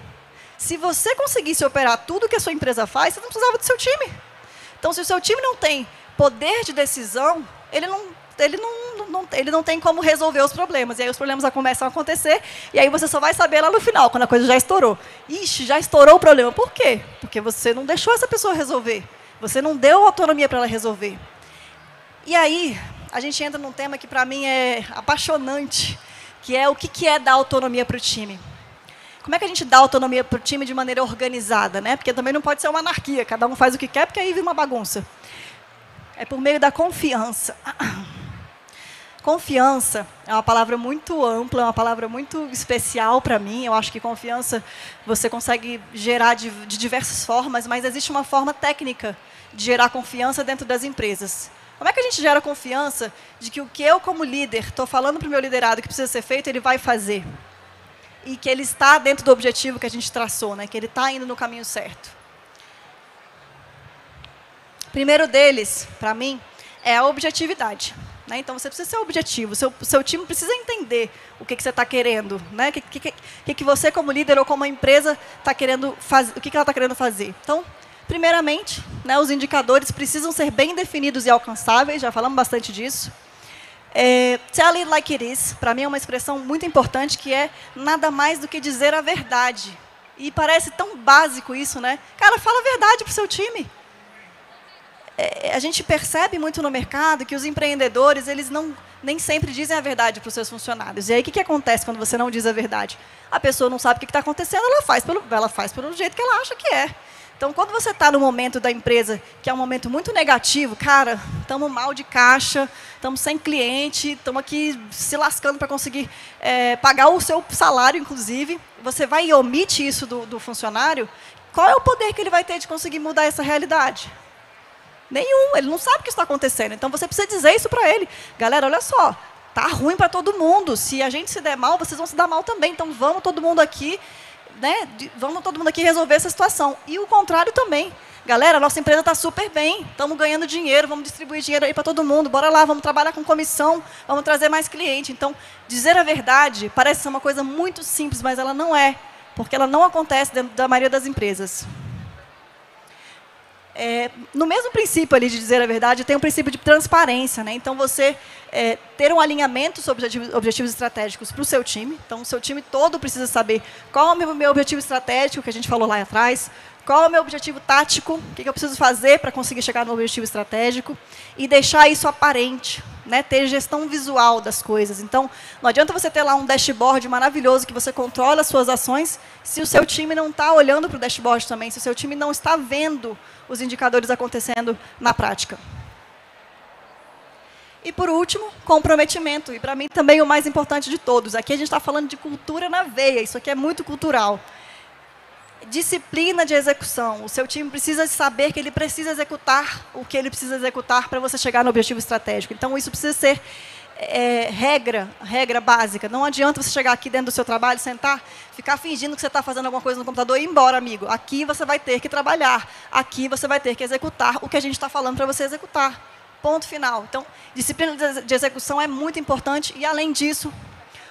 Se você conseguisse operar tudo que a sua empresa faz, você não precisava do seu time. Então, se o seu time não tem poder de decisão, ele não tem como resolver os problemas. E aí os problemas começam a acontecer, e aí você só vai saber lá no final, quando a coisa já estourou. Ixi, já estourou o problema. Por quê? Porque você não deixou essa pessoa resolver. Você não deu autonomia para ela resolver. E aí, a gente entra num tema que, para mim, é apaixonante, que é o que é dar autonomia para o time. Como é que a gente dá autonomia para o time de maneira organizada, né? Porque também não pode ser uma anarquia, cada um faz o que quer, porque aí vira uma bagunça. É por meio da confiança. Confiança é uma palavra muito ampla, é uma palavra muito especial para mim. Eu acho que confiança você consegue gerar de diversas formas, mas existe uma forma técnica de gerar confiança dentro das empresas. Como é que a gente gera confiança de que o que eu, como líder, estou falando para o meu liderado que precisa ser feito, ele vai fazer? E que ele está dentro do objetivo que a gente traçou, né? Que ele está indo no caminho certo. O primeiro deles, para mim, é a objetividade. né? Então, você precisa ser objetivo. Seu time precisa entender o que você está querendo, né? O que você, como líder ou como empresa, está querendo fazer, o que ela está querendo fazer. Então, primeiramente, né, os indicadores precisam ser bem definidos e alcançáveis, já falamos bastante disso. Tell it like it is, para mim é uma expressão muito importante, que é nada mais do que dizer a verdade. E parece tão básico isso, né? Cara, fala a verdade para o seu time. A gente percebe muito no mercado que os empreendedores, eles nem sempre dizem a verdade para os seus funcionários. E aí, o que acontece quando você não diz a verdade? A pessoa não sabe o que está acontecendo, ela faz pelo jeito que ela acha que é. Então, quando você está no momento da empresa, que é um momento muito negativo, cara, estamos mal de caixa, estamos sem cliente, estamos aqui se lascando para conseguir pagar o seu salário, inclusive, você vai e omite isso do funcionário, qual é o poder que ele vai ter de conseguir mudar essa realidade? Nenhum, ele não sabe o que está acontecendo. Então, você precisa dizer isso para ele. Galera, olha só, tá ruim para todo mundo. Se a gente se der mal, vocês vão se dar mal também. Então, vamos todo mundo aqui, né? Vamos todo mundo aqui resolver essa situação. E o contrário também. Galera, a nossa empresa está super bem, estamos ganhando dinheiro, vamos distribuir dinheiro aí para todo mundo. Bora lá, vamos trabalhar com comissão, vamos trazer mais cliente. Então, dizer a verdade parece ser uma coisa muito simples, mas ela não é, porque ela não acontece dentro da maioria das empresas. No mesmo princípio ali de dizer a verdade, tem um princípio de transparência, né? Então, você ter um alinhamento sobre objetivos estratégicos para o seu time. Então, o seu time todo precisa saber qual é o meu objetivo estratégico, que a gente falou lá atrás, qual é o meu objetivo tático, o que eu preciso fazer para conseguir chegar no objetivo estratégico, e deixar isso aparente, né? Ter gestão visual das coisas. Então, não adianta você ter lá um dashboard maravilhoso que você controla as suas ações, se o seu time não está olhando para o dashboard também, se o seu time não está vendo os indicadores acontecendo na prática. E, por último, comprometimento. E, para mim, também o mais importante de todos. Aqui a gente está falando de cultura na veia. Isso aqui é muito cultural. Disciplina de execução. O seu time precisa saber que ele precisa executar o que ele precisa executar para você chegar no objetivo estratégico. Então, isso precisa ser regra básica. Não adianta você chegar aqui dentro do seu trabalho, sentar, ficar fingindo que você está fazendo alguma coisa no computador e ir embora, amigo. Aqui você vai ter que trabalhar. Aqui você vai ter que executar o que a gente está falando para você executar. Ponto final. Então, disciplina de execução é muito importante. E, além disso,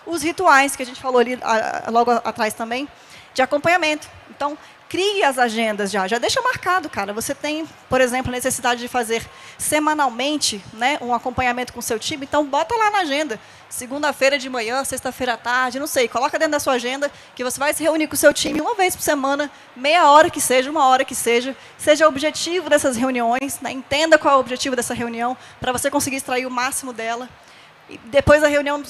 os rituais, que a gente falou ali logo atrás também, de acompanhamento. Então, crie as agendas já deixa marcado, cara. Você tem, por exemplo, a necessidade de fazer semanalmente, né, um acompanhamento com o seu time, então bota lá na agenda. Segunda-feira de manhã, sexta-feira à tarde, não sei, coloca dentro da sua agenda que você vai se reunir com o seu time uma vez por semana, meia hora que seja, uma hora que seja o objetivo dessas reuniões, né, entenda qual é o objetivo dessa reunião, para você conseguir extrair o máximo dela. E depois da reunião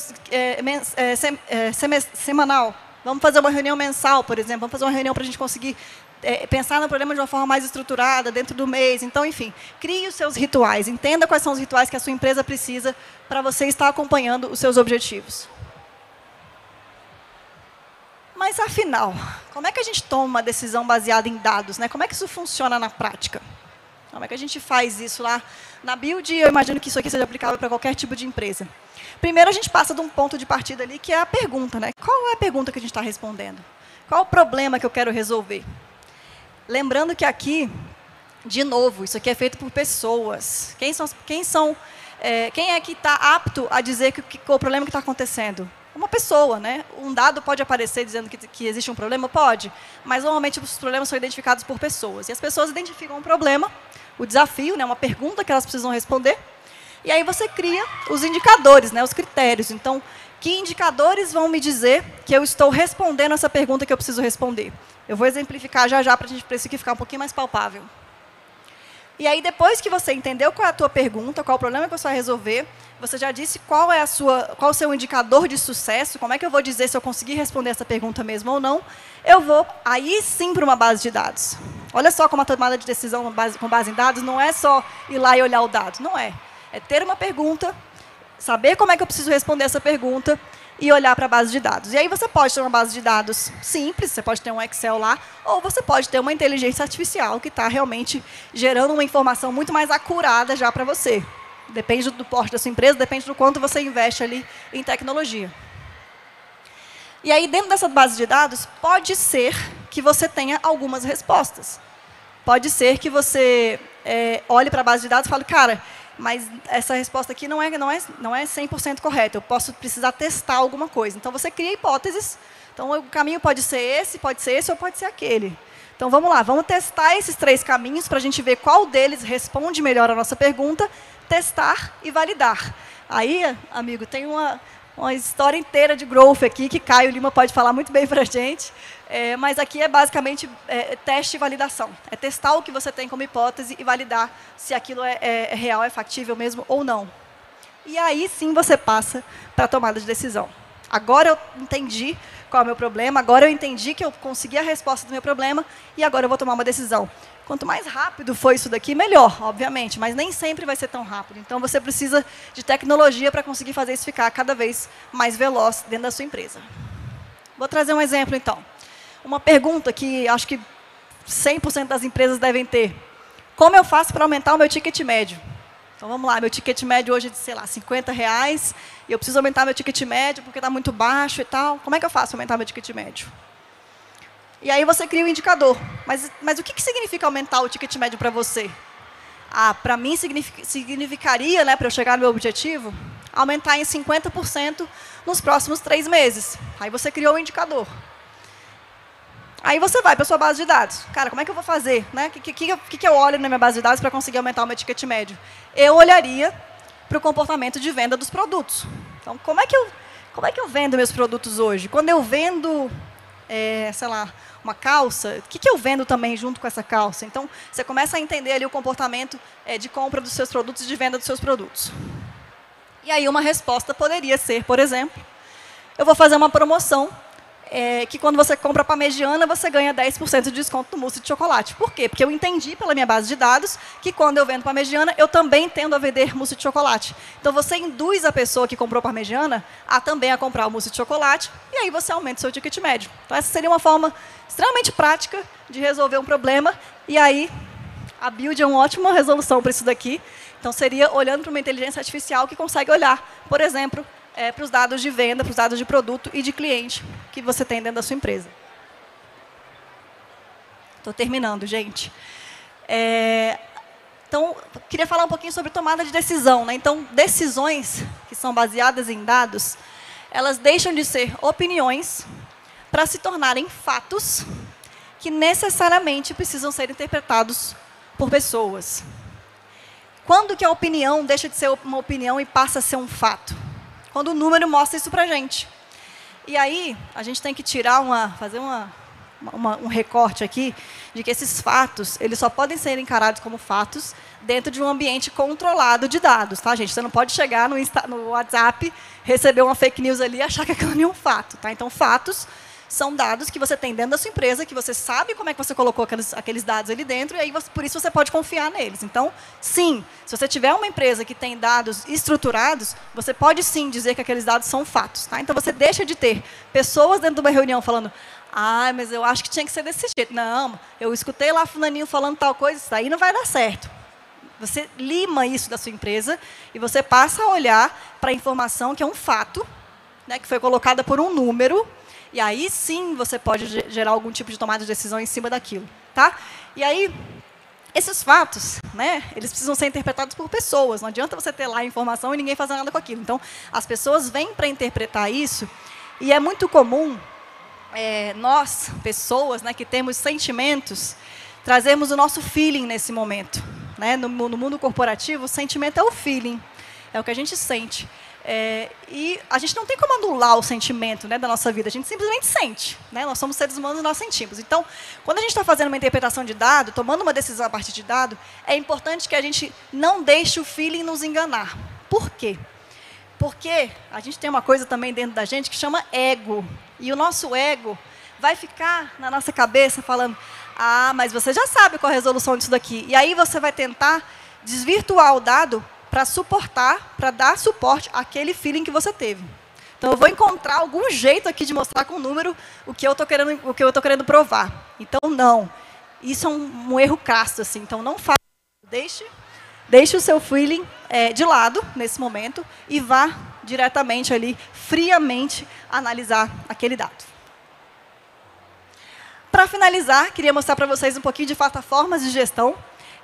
semanal, vamos fazer uma reunião mensal, por exemplo. Vamos fazer uma reunião para a gente conseguir pensar no problema de uma forma mais estruturada, dentro do mês. Então, enfim, crie os seus rituais. Entenda quais são os rituais que a sua empresa precisa para você estar acompanhando os seus objetivos. Mas, afinal, como é que a gente toma uma decisão baseada em dados, né? Como é que isso funciona na prática? Como é que a gente faz isso lá na Build? Eu imagino que isso aqui seja aplicável para qualquer tipo de empresa. Primeiro, a gente passa de um ponto de partida ali, que é a pergunta, né? Qual é a pergunta que a gente está respondendo? Qual o problema que eu quero resolver? Lembrando que aqui, de novo, isso aqui é feito por pessoas. Quem é que está apto a dizer qual o problema que está acontecendo? Uma pessoa, né? Um dado pode aparecer dizendo que existe um problema? Pode. Mas, normalmente, os problemas são identificados por pessoas. E as pessoas identificam um problema, o desafio, né? Uma pergunta que elas precisam responder. E aí você cria os indicadores, né? Os critérios. Então, que indicadores vão me dizer que eu estou respondendo essa pergunta que eu preciso responder? Eu vou exemplificar já para isso aqui ficar um pouquinho mais palpável. E aí, depois que você entendeu qual é a tua pergunta, qual é o problema que você vai resolver, você já disse qual o seu indicador de sucesso, como é que eu vou dizer se eu conseguir responder essa pergunta mesmo ou não, eu vou aí sim para uma base de dados. Olha só como a tomada de decisão com base em dados não é só ir lá e olhar o dado, não é. É ter uma pergunta, saber como é que eu preciso responder essa pergunta e olhar para a base de dados. E aí você pode ter uma base de dados simples, você pode ter um Excel lá, ou você pode ter uma inteligência artificial que está realmente gerando uma informação muito mais acurada já para você. Depende do porte da sua empresa, depende do quanto você investe ali em tecnologia. E aí, dentro dessa base de dados, pode ser que você tenha algumas respostas. Pode ser que você olhe para a base de dados e fale, cara, mas essa resposta aqui não é 100% correta. Eu posso precisar testar alguma coisa. Então, você cria hipóteses. Então, o caminho pode ser esse ou pode ser aquele. Então, vamos lá. Vamos testar esses 3 caminhos para a gente ver qual deles responde melhor a nossa pergunta, testar e validar. Aí, amigo, tem uma história inteira de growth aqui, que Caio Lima pode falar muito bem para a gente. Mas aqui é basicamente teste e validação. É testar o que você tem como hipótese e validar se aquilo é real, é factível mesmo ou não. E aí sim você passa para a tomada de decisão. Agora eu entendi qual é o meu problema, agora eu entendi que eu consegui a resposta do meu problema e agora eu vou tomar uma decisão. Quanto mais rápido for isso daqui, melhor, obviamente, mas nem sempre vai ser tão rápido. Então, você precisa de tecnologia para conseguir fazer isso ficar cada vez mais veloz dentro da sua empresa. Vou trazer um exemplo, então. Uma pergunta que acho que 100% das empresas devem ter. Como eu faço para aumentar o meu ticket médio? Então, vamos lá, meu ticket médio hoje é de, sei lá, R$50, e eu preciso aumentar meu ticket médio porque está muito baixo e tal. Como é que eu faço para aumentar meu ticket médio? E aí você cria um indicador. Mas o que significa aumentar o ticket médio para você? Para mim significaria, né, para eu chegar no meu objetivo, aumentar em 50% nos próximos 3 meses. Aí você criou um indicador. Aí você vai para a sua base de dados. Cara, como é que eu vou fazer? O que eu olho na minha base de dados para conseguir aumentar o meu ticket médio? Eu olharia para o comportamento de venda dos produtos. Então, como é que eu vendo meus produtos hoje? Quando eu vendo, sei lá, uma calça, o que eu vendo também junto com essa calça? Então, você começa a entender ali o comportamento de compra dos seus produtos e de venda dos seus produtos. E aí uma resposta poderia ser, por exemplo, eu vou fazer uma promoção que quando você compra parmegiana, você ganha 10% de desconto no mousse de chocolate. Por quê? Porque eu entendi pela minha base de dados que quando eu vendo parmegiana, eu também tendo a vender mousse de chocolate. Então, você induz a pessoa que comprou parmegiana a também comprar o mousse de chocolate, e aí você aumenta o seu ticket médio. Então, essa seria uma forma extremamente prática de resolver um problema, e aí a Build é uma ótima resolução para isso daqui. Então, seria olhando para uma inteligência artificial que consegue olhar, por exemplo, para os dados de venda, para os dados de produto e de cliente que você tem dentro da sua empresa. Estou terminando, gente. Então, queria falar um pouquinho sobre tomada de decisão, né? Então, decisões que são baseadas em dados, elas deixam de ser opiniões para se tornarem fatos que necessariamente precisam ser interpretados por pessoas. Quando que a opinião deixa de ser uma opinião e passa a ser um fato? Quando o número mostra isso para a gente. E aí, a gente tem que fazer um recorte aqui, de que esses fatos, eles só podem ser encarados como fatos dentro de um ambiente controlado de dados, tá, gente? Você não pode chegar no WhatsApp, receber uma fake news ali e achar que aquilo não é um fato, tá? Então, fatos são dados que você tem dentro da sua empresa, que você sabe como é que você colocou aqueles dados ali dentro, e aí por isso você pode confiar neles. Então, sim, se você tiver uma empresa que tem dados estruturados, você pode sim dizer que aqueles dados são fatos. Tá? Então, você deixa de ter pessoas dentro de uma reunião falando, mas eu acho que tinha que ser desse jeito. Não, eu escutei lá fulaninho falando tal coisa, isso aí não vai dar certo. Você lima isso da sua empresa e você passa a olhar para a informação que é um fato, né, que foi colocada por um número. E aí, sim, você pode gerar algum tipo de tomada de decisão em cima daquilo. Tá? E aí, esses fatos, né, eles precisam ser interpretados por pessoas. Não adianta você ter lá a informação e ninguém fazer nada com aquilo. Então, as pessoas vêm para interpretar isso. E é muito comum, nós, pessoas, né, que temos sentimentos, trazemos o nosso feeling nesse momento. Né? No mundo corporativo, o sentimento é o feeling. É o que a gente sente. E a gente não tem como anular o sentimento, né, da nossa vida, a gente simplesmente sente. Né? Nós somos seres humanos e nós sentimos. Então, quando a gente está fazendo uma interpretação de dado, tomando uma decisão a partir de dado, é importante que a gente não deixe o feeling nos enganar. Por quê? Porque a gente tem uma coisa também dentro da gente que chama ego. E o nosso ego vai ficar na nossa cabeça falando, mas você já sabe qual é a resolução disso daqui. E aí você vai tentar desvirtuar o dado para suportar, para dar suporte àquele feeling que você teve. Então, eu vou encontrar algum jeito aqui de mostrar com o número o que eu estou querendo provar. Então, não. Isso é um erro crasso, assim. Então, não faça. Deixe o seu feeling de lado, nesse momento, e vá diretamente ali, friamente, analisar aquele dado. Para finalizar, queria mostrar para vocês um pouquinho de plataformas de gestão.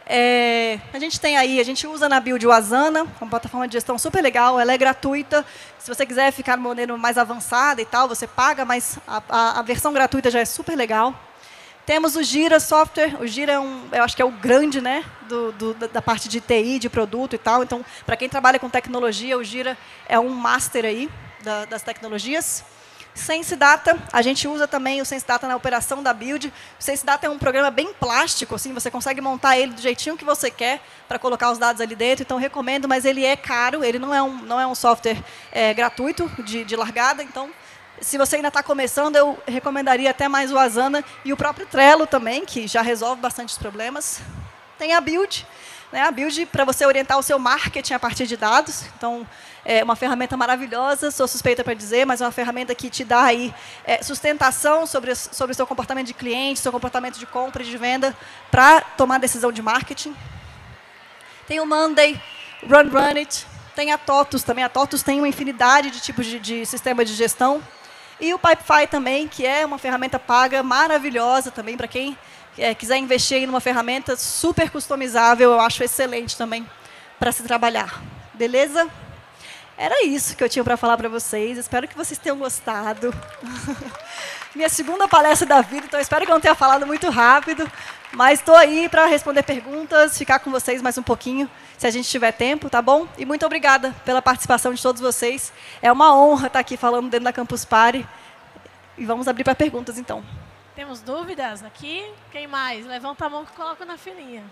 A gente tem aí, a gente usa na Build o Asana, uma plataforma de gestão super legal, ela é gratuita. Se você quiser ficar no modelo mais avançado e tal, você paga, mas a versão gratuita já é super legal. Temos o Gira Software, o Gira eu acho que é o grande, né, da parte de TI, de produto e tal. Então, para quem trabalha com tecnologia, o Gira é um master aí das tecnologias. Sense Data, a gente usa também o Sense Data na operação da Build. O Sense Data é um programa bem plástico, assim, você consegue montar ele do jeitinho que você quer para colocar os dados ali dentro, então recomendo, mas ele é caro, ele não é um software gratuito de largada, então, se você ainda está começando, eu recomendaria até mais o Asana e o próprio Trello também, que já resolve bastante os problemas. Tem a Build, né? A Build para você orientar o seu marketing a partir de dados, então, é uma ferramenta maravilhosa, sou suspeita para dizer, mas é uma ferramenta que te dá aí sustentação sobre o seu comportamento de cliente, seu comportamento de compra e de venda para tomar decisão de marketing. Tem o Monday, Run It, tem a TOTUS também. A TOTUS tem uma infinidade de tipos de sistema de gestão. E o Pipefy também, que é uma ferramenta paga maravilhosa também para quem quiser investir em uma ferramenta super customizável, eu acho excelente também para se trabalhar. Beleza? Era isso que eu tinha para falar para vocês. Espero que vocês tenham gostado. Minha segunda palestra da vida, então espero que eu não tenha falado muito rápido. Mas estou aí para responder perguntas, ficar com vocês mais um pouquinho, se a gente tiver tempo, tá bom? E muito obrigada pela participação de todos vocês. É uma honra estar aqui falando dentro da Campus Party. E vamos abrir para perguntas, então. Temos dúvidas aqui? Quem mais? Levanta a mão que coloca na filinha.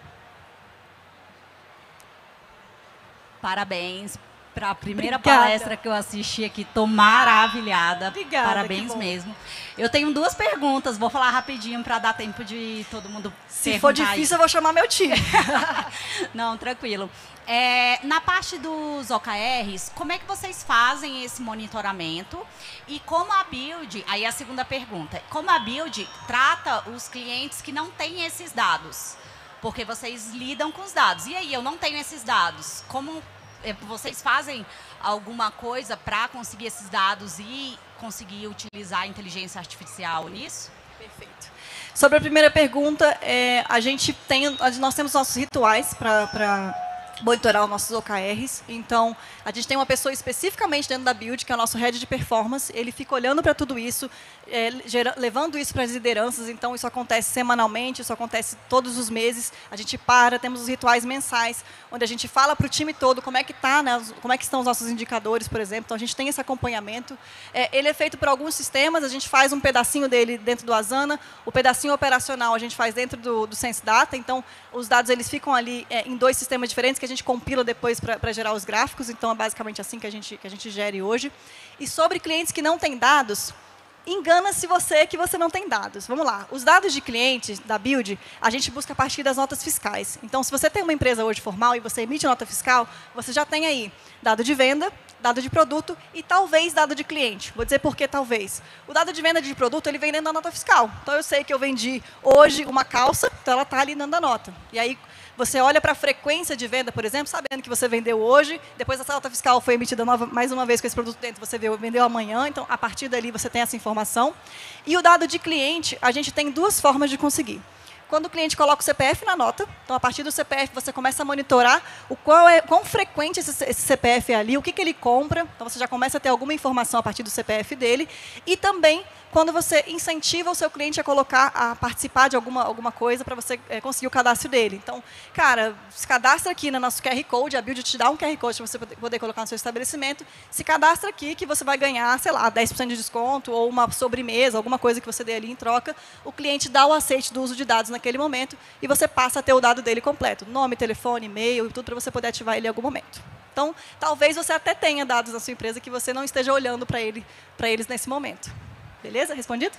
Parabéns. Para a primeira palestra que eu assisti aqui, estou maravilhada. Obrigada, parabéns mesmo. Eu tenho 2 perguntas, vou falar rapidinho para dar tempo de todo mundo Se for difícil, eu vou chamar meu time. Não, tranquilo. Na parte dos OKRs, como é que vocês fazem esse monitoramento? E como a Build, aí a segunda pergunta, como a Build trata os clientes que não têm esses dados? Porque vocês lidam com os dados. E aí, eu não tenho esses dados. Como vocês fazem alguma coisa para conseguir esses dados e conseguir utilizar a inteligência artificial nisso? Perfeito. Sobre a primeira pergunta, nós temos nossos rituais para monitorar os nossos OKRs. Então, a gente tem uma pessoa especificamente dentro da Build, que é o nosso Head de Performance. Ele fica olhando para tudo isso, levando isso para as lideranças. Então, isso acontece semanalmente, isso acontece todos os meses. A gente temos os rituais mensais, onde a gente fala para o time todo como é que tá, né, como é que estão os nossos indicadores, por exemplo. Então, a gente tem esse acompanhamento. Ele é feito por alguns sistemas, a gente faz um pedacinho dele dentro do Asana, o pedacinho operacional a gente faz dentro do Sense Data. Então, os dados eles ficam ali em 2 sistemas diferentes, que a gente compila depois para gerar os gráficos. Então, é basicamente assim que a gente gere hoje. E sobre clientes que não têm dados, engana-se você que você não tem dados. Vamos lá. Os dados de clientes da Build, a gente busca a partir das notas fiscais. Então, se você tem uma empresa hoje formal e você emite nota fiscal, você já tem aí dado de venda, dado de produto e talvez dado de cliente. Vou dizer por que talvez. O dado de venda de produto, ele vem dentro da nota fiscal. Então, eu sei que eu vendi hoje uma calça, então ela está ali dentro da nota. E aí, você olha para a frequência de venda, por exemplo, sabendo que você vendeu hoje, depois essa nota fiscal foi emitida mais uma vez com esse produto dentro, você vendeu amanhã, então, a partir dali, você tem essa informação. E o dado de cliente, a gente tem 2 formas de conseguir. Quando o cliente coloca o CPF na nota, então, a partir do CPF, você começa a monitorar quão frequente esse CPF é ali, o que ele compra, então, você já começa a ter alguma informação a partir do CPF dele, e também quando você incentiva o seu cliente a participar de alguma coisa para você conseguir o cadastro dele. Então, cara, se cadastra aqui no nosso QR Code, a Build te dá um QR Code para você poder colocar no seu estabelecimento, se cadastra aqui que você vai ganhar, sei lá, 10% de desconto ou uma sobremesa, alguma coisa que você dê ali em troca. O cliente dá o aceite do uso de dados naquele momento e você passa a ter o dado dele completo. Nome, telefone, e-mail, tudo para você poder ativar ele em algum momento. Então, talvez você até tenha dados na sua empresa que você não esteja olhando para eles nesse momento. Beleza? Respondido?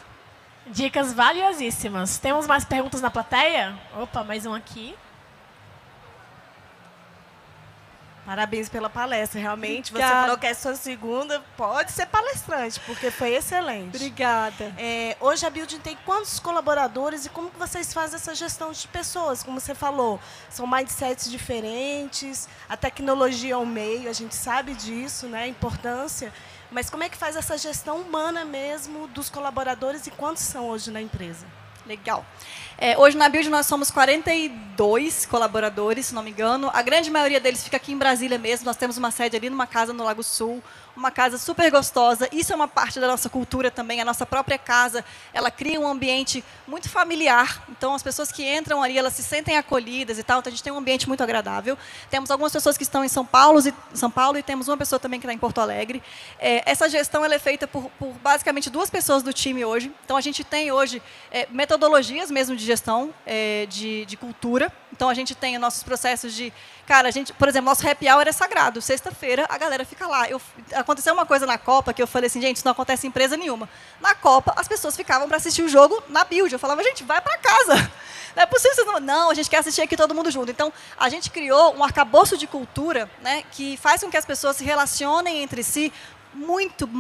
Dicas valiosíssimas. Temos mais perguntas na plateia? Opa, mais um aqui. Parabéns pela palestra. Realmente, Obrigada. Você falou que é sua segunda, pode ser palestrante, porque foi excelente. Obrigada. Hoje a Build tem quantos colaboradores e como que vocês fazem essa gestão de pessoas? Como você falou, são mindsets diferentes, a tecnologia é um meio, a gente sabe disso, né, a importância. Mas como é que faz essa gestão humana mesmo dos colaboradores e quantos são hoje na empresa? Legal. Hoje na Build nós somos 42 colaboradores, se não me engano. A grande maioria deles fica aqui em Brasília mesmo. Nós temos uma sede ali numa casa no Lago Sul, uma casa super gostosa. Isso é uma parte da nossa cultura também. A nossa própria casa, ela cria um ambiente muito familiar. Então as pessoas que entram ali, elas se sentem acolhidas e tal. Então a gente tem um ambiente muito agradável. Temos algumas pessoas que estão em São Paulo e temos uma pessoa também que está em Porto Alegre. Essa gestão ela é feita por basicamente 2 pessoas do time hoje. Então a gente tem hoje metodologias mesmo de gestão de cultura. Então, a gente tem os nossos processos de... Cara, por exemplo, nosso happy hour é sagrado. Sexta-feira, a galera fica lá. Aconteceu uma coisa na Copa que eu falei assim, gente, isso não acontece em empresa nenhuma. Na Copa, as pessoas ficavam para assistir o jogo na Build. Eu falava, gente, vai para casa. Não é possível. Não, a gente quer assistir aqui todo mundo junto. Então, a gente criou um arcabouço de cultura, né, que faz com que as pessoas se relacionem entre si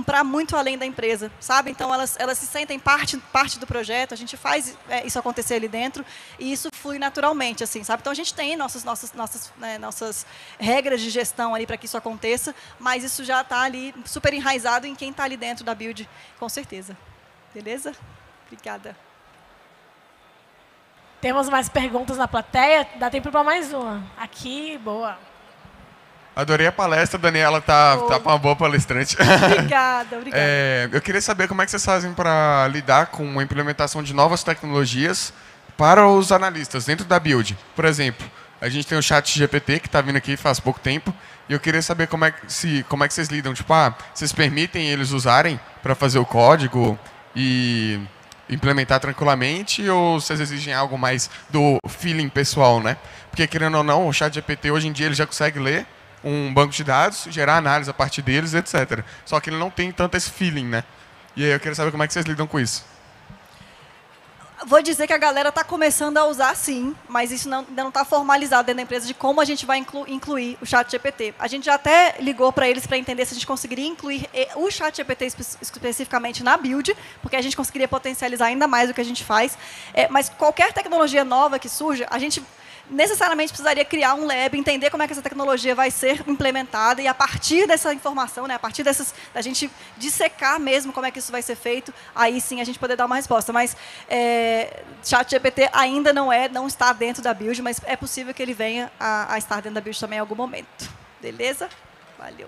para muito além da empresa, sabe? Então, elas se sentem parte do projeto, a gente faz isso acontecer ali dentro e isso flui naturalmente, assim, sabe? Então, a gente tem nossas regras de gestão ali para que isso aconteça, mas isso já está ali super enraizado em quem está ali dentro da Build, com certeza. Beleza? Obrigada. Temos mais perguntas na plateia? Dá tempo para mais uma. Aqui, boa. Adorei a palestra, Daniela tá uma boa palestrante. Obrigada, obrigada. Eu queria saber como é que vocês fazem para lidar com a implementação de novas tecnologias para os analistas dentro da Build. Por exemplo, a gente tem o ChatGPT que está vindo aqui faz pouco tempo e eu queria saber como é que vocês lidam. Tipo, vocês permitem eles usarem para fazer o código e implementar tranquilamente ou vocês exigem algo mais do feeling pessoal, né? Porque, querendo ou não, o ChatGPT hoje em dia ele já consegue ler um banco de dados, gerar análise a partir deles, etc. Só que ele não tem tanto esse feeling, né? E aí eu queria saber como é que vocês lidam com isso. Vou dizer que a galera está começando a usar sim, mas isso ainda não está formalizado dentro da empresa de como a gente vai incluir o ChatGPT. A gente já até ligou para eles para entender se a gente conseguiria incluir o ChatGPT especificamente na Build, porque a gente conseguiria potencializar ainda mais o que a gente faz. Mas qualquer tecnologia nova que surja, a gente necessariamente precisaria criar um lab, entender como é que essa tecnologia vai ser implementada e a partir dessa informação, né, a partir da gente dissecar mesmo como é que isso vai ser feito, aí sim a gente poder dar uma resposta. Mas ChatGPT ainda não está dentro da Build, mas é possível que ele venha a estar dentro da Build também em algum momento. Beleza? Valeu.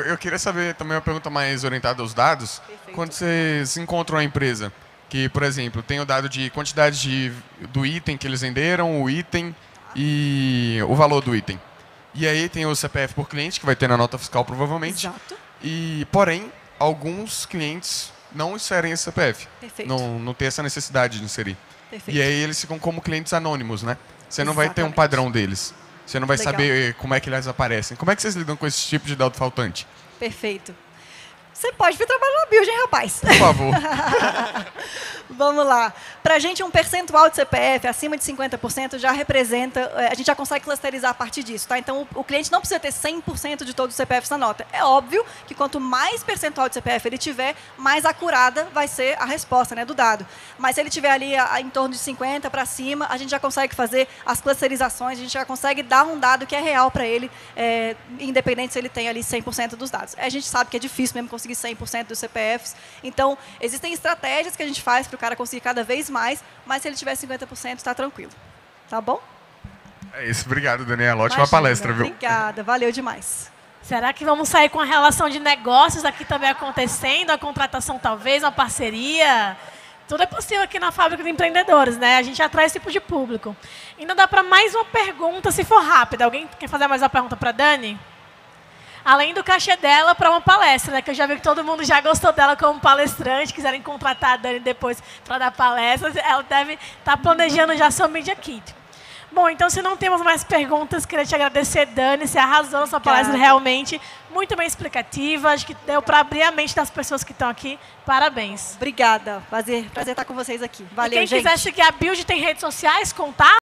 Eu queria saber também uma pergunta mais orientada aos dados. Perfeito. Quando vocês encontram a empresa que, por exemplo, tem o dado de quantidade do item que eles venderam, o item e o valor do item. E aí tem o CPF por cliente, que vai ter na nota fiscal provavelmente. Exato. Porém, alguns clientes não inserem esse CPF. Perfeito. Não tem essa necessidade de inserir. Perfeito. E aí eles ficam como clientes anônimos, né? Você não vai ter um padrão deles. Você não vai saber como é que eles aparecem. Como é que vocês lidam com esse tipo de dado faltante? Perfeito. Você pode vir trabalhar na Build, hein, rapaz? Por favor. Vamos lá. Para a gente, um percentual de CPF acima de 50% já representa... A gente já consegue clusterizar a partir disso, tá? Então, o cliente não precisa ter 100% de todos os CPFs na nota. É óbvio que quanto mais percentual de CPF ele tiver, mais acurada vai ser a resposta, né, do dado. Mas se ele tiver ali em torno de 50% para cima, a gente já consegue fazer as clusterizações, a gente já consegue dar um dado que é real para ele, independente se ele tem ali 100% dos dados. A gente sabe que é difícil mesmo conseguir 100% dos CPFs. Então, existem estratégias que a gente faz para o cara conseguir cada vez mais, mas se ele tiver 50%, está tranquilo. Tá bom? É isso. Obrigado, Daniela. Ótima palestra, viu? Obrigada. Valeu demais. Será que vamos sair com a relação de negócios aqui também acontecendo? A contratação talvez, uma parceria? Tudo é possível aqui na Fábrica de Empreendedores, né? A gente atrai esse tipo de público. Ainda dá para mais uma pergunta, se for rápida. Alguém quer fazer mais uma pergunta para a Dani? Além do cachê dela para uma palestra, né? Que eu já vi que todo mundo já gostou dela como palestrante, quiserem contratar a Dani depois para dar palestras, ela deve estar planejando já seu Media Kit. Bom, então, se não temos mais perguntas, queria te agradecer, Dani, você arrasou na sua palestra realmente, muito bem explicativa, acho que deu para abrir a mente das pessoas que estão aqui. Parabéns. Obrigada, prazer estar com vocês aqui. Valeu, quem gente. Quem quiser seguir a Build, tem redes sociais, contato?